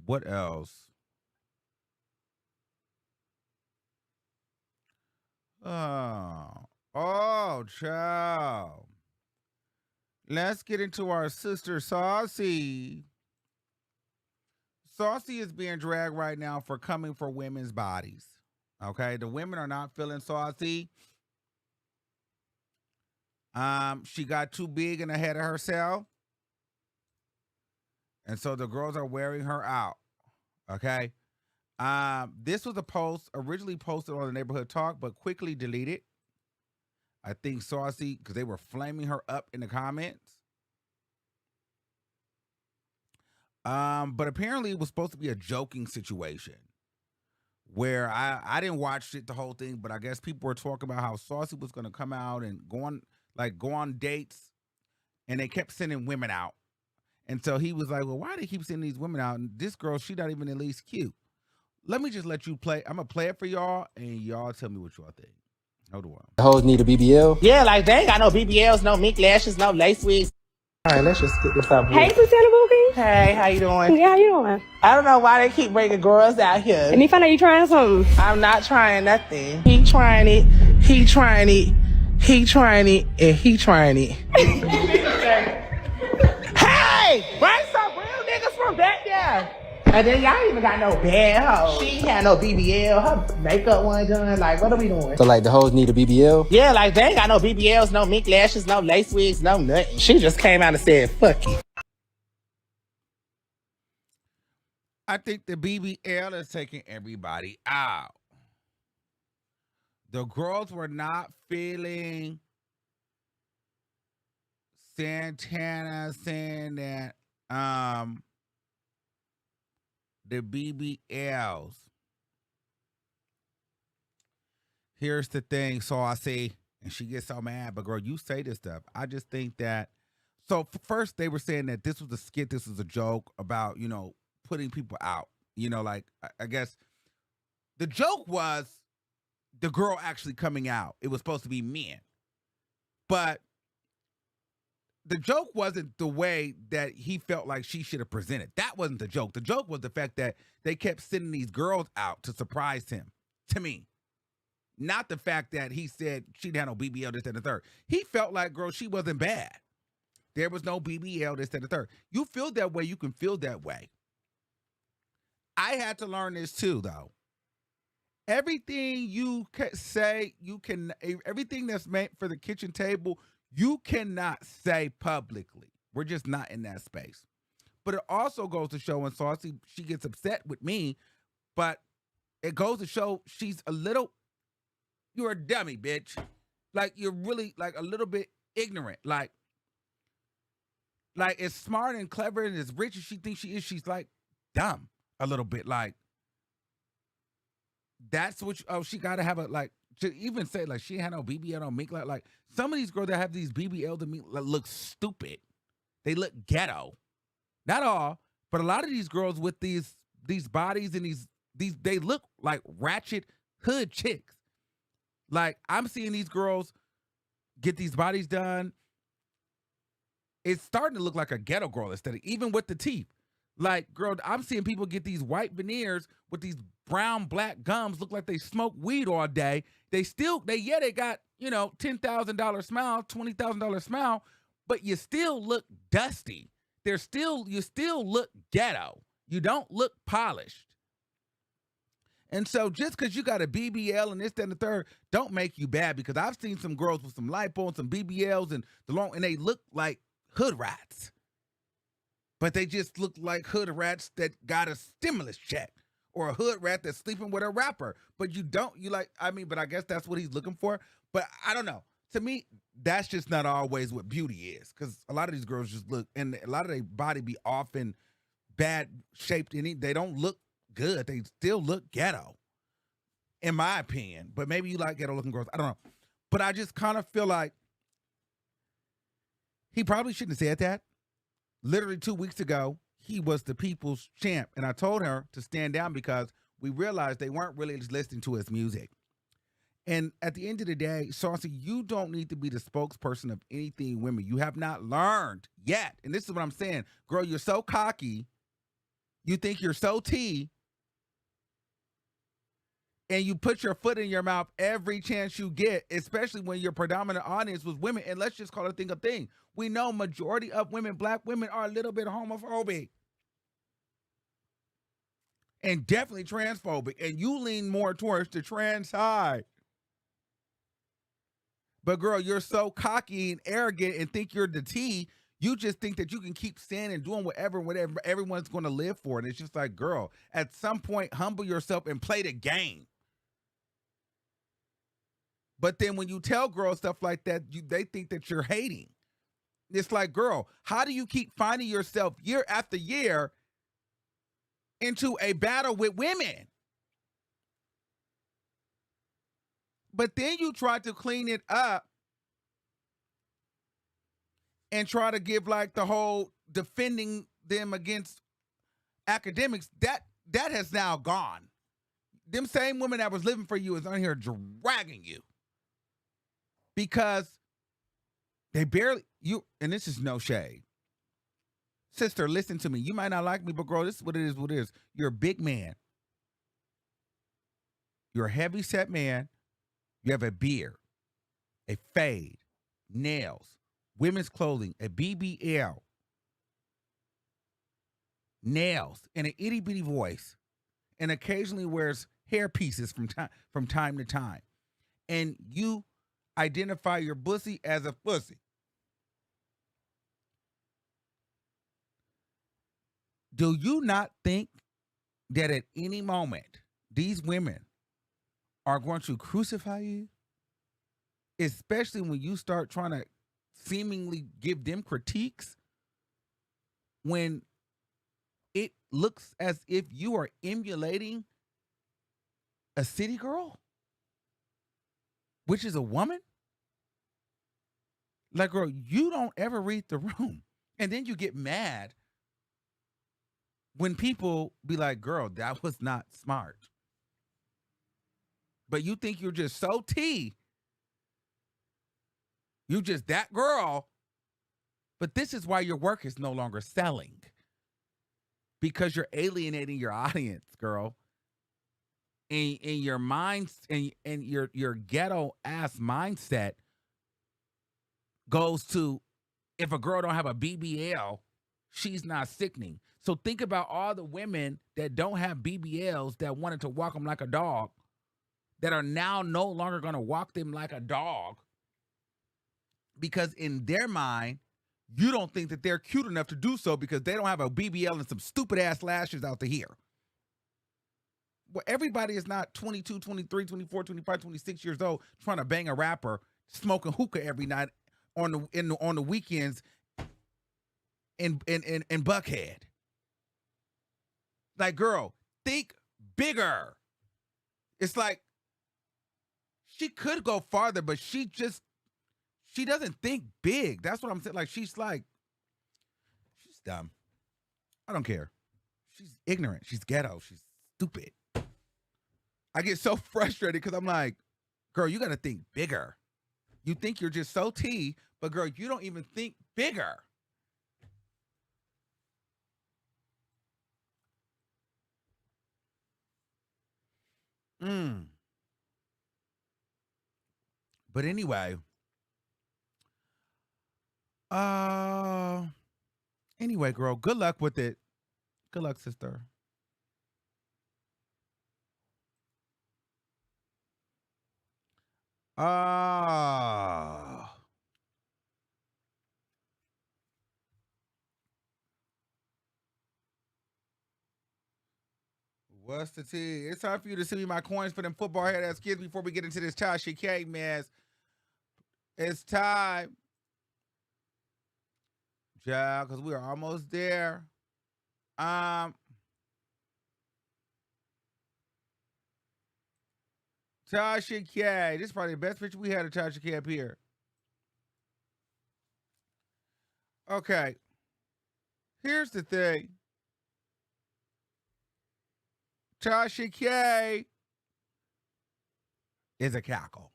What else? Oh, child. Let's get into our sister Saucy. Saucy is being dragged right now for coming for women's bodies. Okay, the women are not feeling Saucy. She got too big and ahead of herself. And so the girls are wearing her out. Okay. This was a post originally posted on the Neighborhood Talk, but quickly deleted. I think Saucy, because they were flaming her up in the comments. But apparently it was supposed to be a joking situation where I didn't watch it the whole thing, but I guess people were talking about how Saucy was going to come out and go on dates, and they kept sending women out. And so he was like, well, why do they keep sending these women out? And this girl, she not even at least cute. Let me just let you play. I'm going to play it for y'all, and y'all tell me what y'all think. Hold on. The hoes need a BBL? Yeah, like they ain't got no BBLs, no mink lashes, no lace wigs. All right, let's just get this up here. Hey, Santana Bookie. Hey, how you doing? Yeah, how you doing? I don't know why they keep bringing girls out here. Let me find out you trying something. I'm not trying nothing. He trying it, he trying it, he trying it, and he trying it. Hey, bring some real niggas from back there. And then y'all even got no bad hoe. She ain't had no BBL. Her makeup wasn't done. Like, what are we doing? So like the hoes need a BBL? Yeah, like they ain't got no BBLs, no mink lashes, no lace wigs, no nothing. She just came out and said, fuck it. I think the BBL is taking everybody out. The girls were not feeling Santana saying that the BBLs. Here's the thing, Saucy, and she gets so mad, but girl, you say this stuff. I just think that, so first they were saying that this was a skit, this was a joke about, putting people out. Like, I guess the joke was the girl actually coming out. It was supposed to be men. But the joke wasn't the way that he felt like she should have presented. That wasn't the joke. The joke was the fact that they kept sending these girls out to surprise him, to me. Not the fact that he said she didn't have no BBL, this, and the third. He felt like, girl, she wasn't bad. There was no BBL, this, and the third. You feel that way, you can feel that way. I had to learn this too, though. Everything you say, everything that's meant for the kitchen table, you cannot say publicly. We're just not in that space. But it also goes to show, and Saucy, she gets upset with me, but it goes to show she's you're a dummy, bitch. Like, you're really, like, a little bit ignorant. Like, as smart and clever and as rich as she thinks she is, she's, like, dumb a little bit. Like, that's what, she got to have to even say, like, she had no BBL on mink. Like, some of these girls that have these BBL to me look stupid. They look ghetto. Not all, but a lot of these girls with these bodies and these they look like ratchet hood chicks. Like, I'm seeing these girls get these bodies done. It's starting to look like a ghetto girl aesthetic, even with the teeth. Like, girl, I'm seeing people get these white veneers with these brown, black gums, look like they smoke weed all day. They got, $10,000 smile, $20,000 smile, but you still look dusty. You still look ghetto. You don't look polished. And so just because you got a BBL and this, that, and the third, don't make you bad, because I've seen some girls with some lipo and some BBLs and they look like hood rats. But they just look like hood rats that got a stimulus check, or a hood rat that's sleeping with a rapper. But but I guess that's what he's looking for. But I don't know. To me, that's just not always what beauty is, because a lot of these girls just look, and a lot of their body be off and bad shaped, and they don't look good. They still look ghetto, in my opinion. But maybe you like ghetto looking girls. I don't know. But I just kind of feel like he probably shouldn't have said that. Literally 2 weeks ago, he was the people's champ. And I told her to stand down because we realized they weren't really listening to his music. And at the end of the day, Saucy, you don't need to be the spokesperson of anything women. You have not learned yet. And this is what I'm saying. Girl, you're so cocky. You think you're so T. And you put your foot in your mouth every chance you get, especially when your predominant audience was women. And let's just call a thing. We know majority of women, black women, are a little bit homophobic. And definitely transphobic. And you lean more towards the trans side. But girl, you're so cocky and arrogant and think you're the T. You just think that you can keep saying and doing whatever everyone's going to live for. And it's just like, girl, at some point, humble yourself and play the game. But then when you tell girls stuff like that, they think that you're hating. It's like, girl, how do you keep finding yourself year after year into a battle with women? But then you try to clean it up and try to give like the whole defending them against academics. That has now gone. Them same women that was living for you is on here dragging you. Because they barely, and this is no shade. Sister, listen to me. You might not like me, but girl, this is what it is. You're a big man. You're a heavy set man. You have a beard, a fade, nails, women's clothing, a BBL, nails, and an itty bitty voice, and occasionally wears hair pieces from time to time. And you identify your pussy as a pussy. Do you not think that at any moment these women are going to crucify you? Especially when you start trying to seemingly give them critiques when it looks as if you are emulating a city girl, which is a woman. Like, girl, you don't ever read the room. And then you get mad when people be like, girl, that was not smart. But you think you're just so T. You just that girl. But this is why your work is no longer selling. Because you're alienating your audience, girl. And your mind and your ghetto ass mindset goes to, if a girl don't have a BBL, she's not sickening. So think about all the women that don't have BBLs that wanted to walk them like a dog, that are now no longer going to walk them like a dog, because in their mind, you don't think that they're cute enough to do so because they don't have a BBL and some stupid ass lashes out the here. Well, everybody is not 22, 23, 24, 25, 26 years old trying to bang a rapper, smoking hookah every night on the weekends in Buckhead. Like, girl, think bigger. It's like she could go farther, but she doesn't think big. That's what I'm saying. Like, she's dumb. I don't care. She's ignorant. She's ghetto. She's stupid. I get so frustrated because I'm like, girl, you got to think bigger. You think you're just so T, but girl, you don't even think bigger. But anyway, girl, good luck with it. Good luck, sister. What's the tea? It's time for you to send me my coins for them football head ass kids before we get into this Tasha K mess. It's time. Yeah, because we are almost there. Tasha K. This is probably the best picture we had of Tasha K up here. Okay. Here's the thing. Tasha K is a cackle.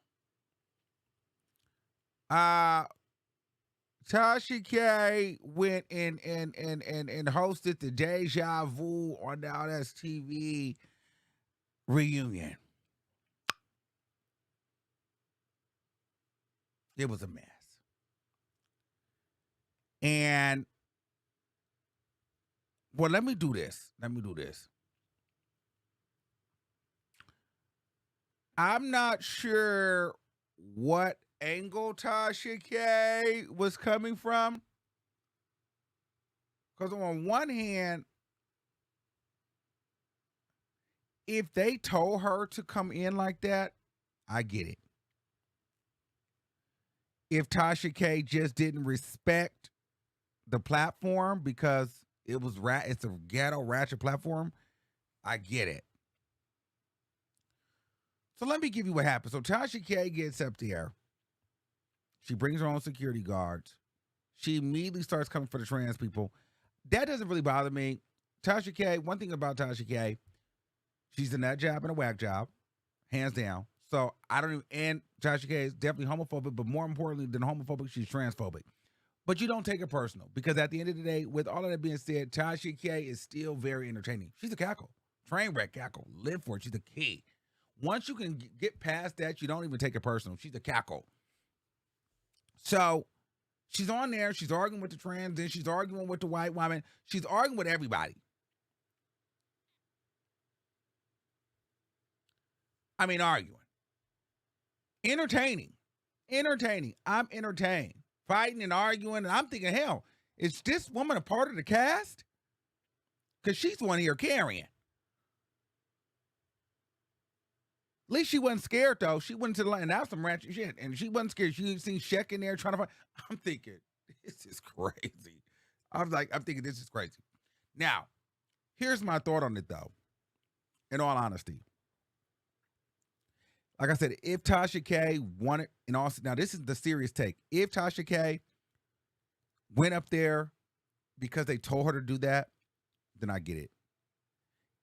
Tasha K went and hosted the Deja Vu on Now That's TV reunion. It was a mess. And, well, let me do this. I'm not sure what angle Tasha K was coming from. Because on one hand, if they told her to come in like that, I get it. If Tasha K just didn't respect the platform because it's a ghetto ratchet platform, I get it. So let me give you what happened. So Tasha K gets up there. She brings her own security guards. She immediately starts coming for the trans people. That doesn't really bother me. Tasha K, one thing about Tasha K, she's a nut job and a whack job, hands down. So I don't even, and Tasha K is definitely homophobic, but more importantly than homophobic, she's transphobic. But you don't take it personal, because at the end of the day, with all of that being said, Tasha K is still very entertaining. She's a cackle, train wreck cackle, live for it. She's a key. Once you can get past that, you don't even take it personal. She's a cackle. So she's on there, she's arguing with the trans, then she's arguing with the white woman. She's arguing with everybody. I mean, arguing. Entertaining. I'm entertained. Fighting and arguing, and I'm thinking, hell, is this woman a part of the cast? Because she's the one here carrying. At least she wasn't scared, though. She went to the line, and that was some ratchet shit, and she wasn't scared. She seen Sheck in there trying to fight. I'm thinking, this is crazy. I'm thinking, this is crazy. Now, here's my thought on it, though, in all honesty. Like I said, if Tasha K wanted, now this is the serious take. If Tasha K went up there because they told her to do that, then I get it.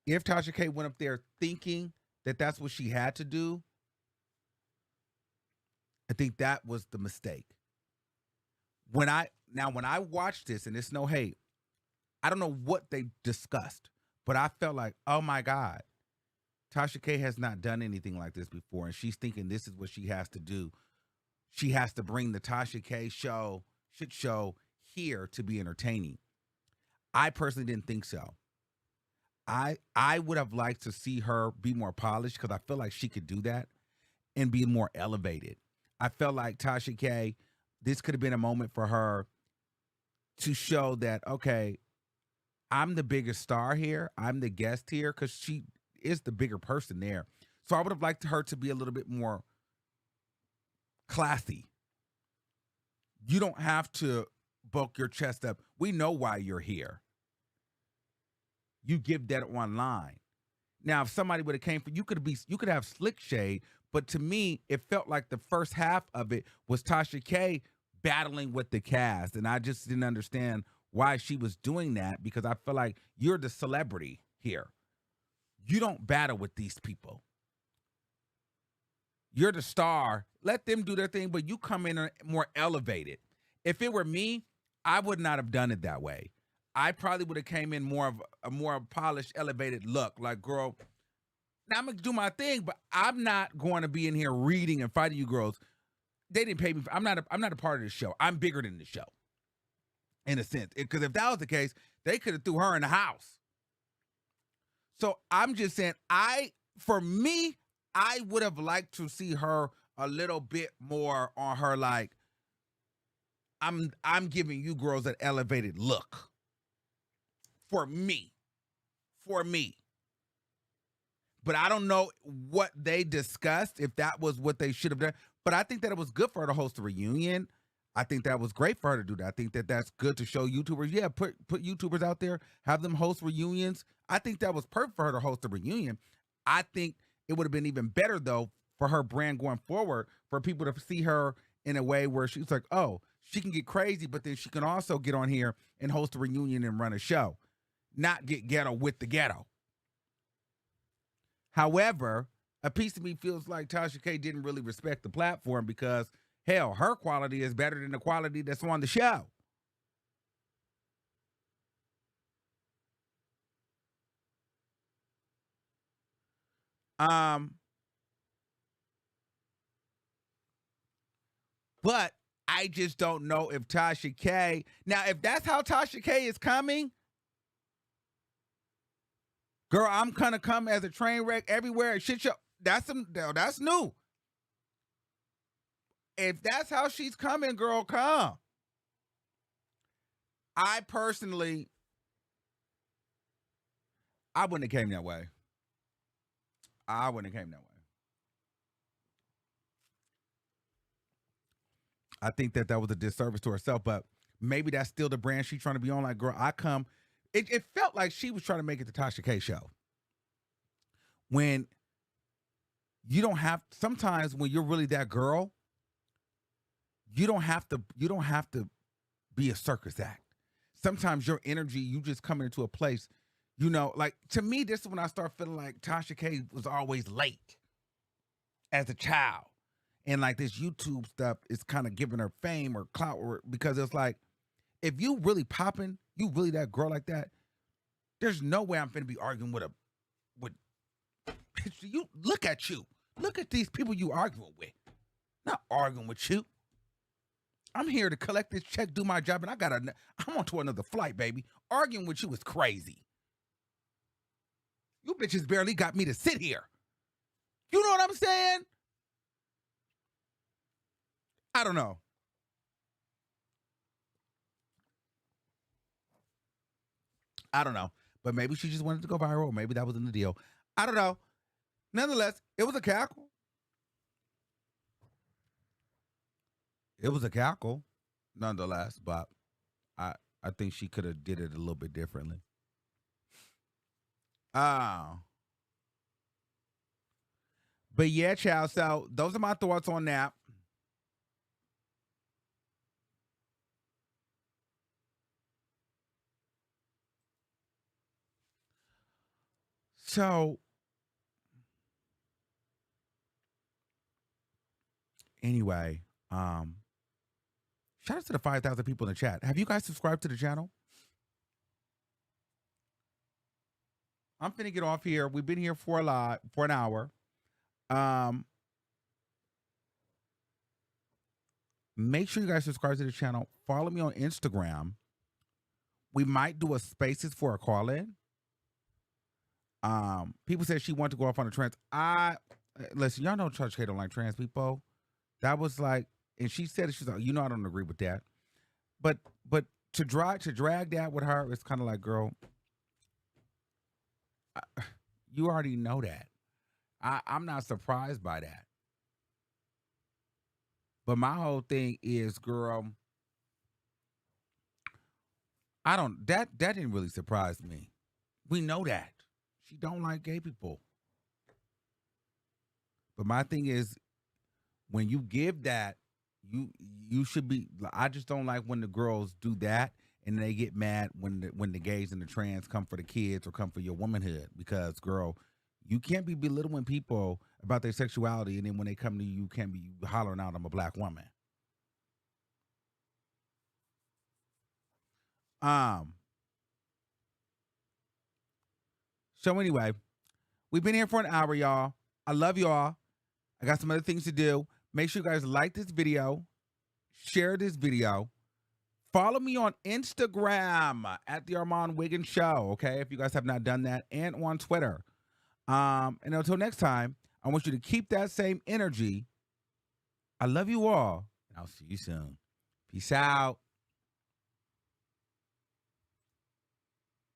If Tasha K went up there thinking that that's what she had to do, I think that was the mistake. When I watched this, and it's no hate, I don't know what they discussed, but I felt like, oh my God, Tasha K has not done anything like this before, and she's thinking this is what she has to do. She has to bring the Tasha K shit show here to be entertaining. I personally didn't think so. I would have liked to see her be more polished, because I feel like she could do that and be more elevated. I felt like Tasha K, this could have been a moment for her to show that, okay, I'm the biggest star here. I'm the guest here, because she is the bigger person there. So I would have liked her to be a little bit more classy. You don't have to bulk your chest up. We know why you're here. You give that online. Now, if somebody would have came for you, could have slick shade, but to me, it felt like the first half of it was Tasha K battling with the cast, and I just didn't understand why she was doing that, because I feel like you're the celebrity here. You don't battle with these people. You're the star. Let them do their thing, but you come in more elevated. If it were me, I would not have done it that way. I probably would have came in more of a more polished, elevated look. Like, girl, now I'm going to do my thing, but I'm not going to be in here reading and fighting you girls. They didn't pay me. I'm not a part of the show. I'm bigger than the show, in a sense. Because if that was the case, they could have threw her in the house. So I'm just saying, for me, I would have liked to see her a little bit more on her, like, I'm giving you girls an elevated look. For me. But I don't know what they discussed, if that was what they should have done. But I think that it was good for her to host a reunion. I think that was great for her to do that. I think that that's good to show YouTubers. Yeah, put YouTubers out there, have them host reunions. I think that was perfect for her to host a reunion. I think it would have been even better, though, for her brand going forward, for people to see her in a way where she's like, oh, she can get crazy, but then she can also get on here and host a reunion and run a show, not get ghetto with the ghetto. However, a piece of me feels like Tasha K didn't really respect the platform because, hell, her quality is better than the quality that's on the show. But I just don't know if Tasha K, now if that's how Tasha K is coming, girl, I'm gonna come as a train wreck everywhere. Shit show. That's new. If that's how she's coming, girl, come. I personally, I wouldn't have came that way. I wouldn't have came that way. I think that was a disservice to herself, but maybe that's still the brand she's trying to be on. Like, girl, I come. It felt like she was trying to make it the Tasha K show. When you don't have, sometimes when you're really that girl, you don't have to be a circus act. Sometimes your energy, you just coming into a place, you know, like to me, this is when I start feeling like Tasha K was always late as a child. And like this YouTube stuff is kind of giving her fame or clout, or because it's like, if you really popping, you really that girl like that, there's no way I'm finna be arguing with you. Look at you. Look at these people you arguing with. Not arguing with you. I'm here to collect this check, do my job, and I'm on to another flight, baby. Arguing with you is crazy. You bitches barely got me to sit here. You know what I'm saying? I don't know. But maybe she just wanted to go viral. Maybe that wasn't the deal. I don't know. Nonetheless, it was a cackle. It was a cackle, nonetheless, but I think she could have did it a little bit differently. But yeah, child. So those are my thoughts on that. So, anyway, shout out to the 5,000 people in the chat. Have you guys subscribed to the channel? I'm finna get off here. We've been here for an hour. Make sure you guys subscribe to the channel. Follow me on Instagram. We might do a spaces for a call-in. People said she wanted to go off on a trans. Listen, y'all know Tasha K don't like trans people. That was like, and she said it, she's like, I don't agree with that. But to drag that with her, it's kind of like, girl, you already know that. I'm not surprised by that. But my whole thing is, girl, that didn't really surprise me. We know that. She don't like gay people. But my thing is, when you give that, you should be. I just don't like when the girls do that and they get mad when the gays and the trans come for the kids or come for your womanhood. Because, girl, you can't be belittling people about their sexuality, and then when they come to you can't be hollering out, "I'm a black woman." So anyway, we've been here for an hour, y'all. I love y'all. I got some other things to do. Make sure you guys like this video, share this video, follow me on Instagram at the Armon Wiggins Show, okay? If you guys have not done that, and on Twitter. And until next time, I want you to keep that same energy. I love you all, and I'll see you soon. Peace out.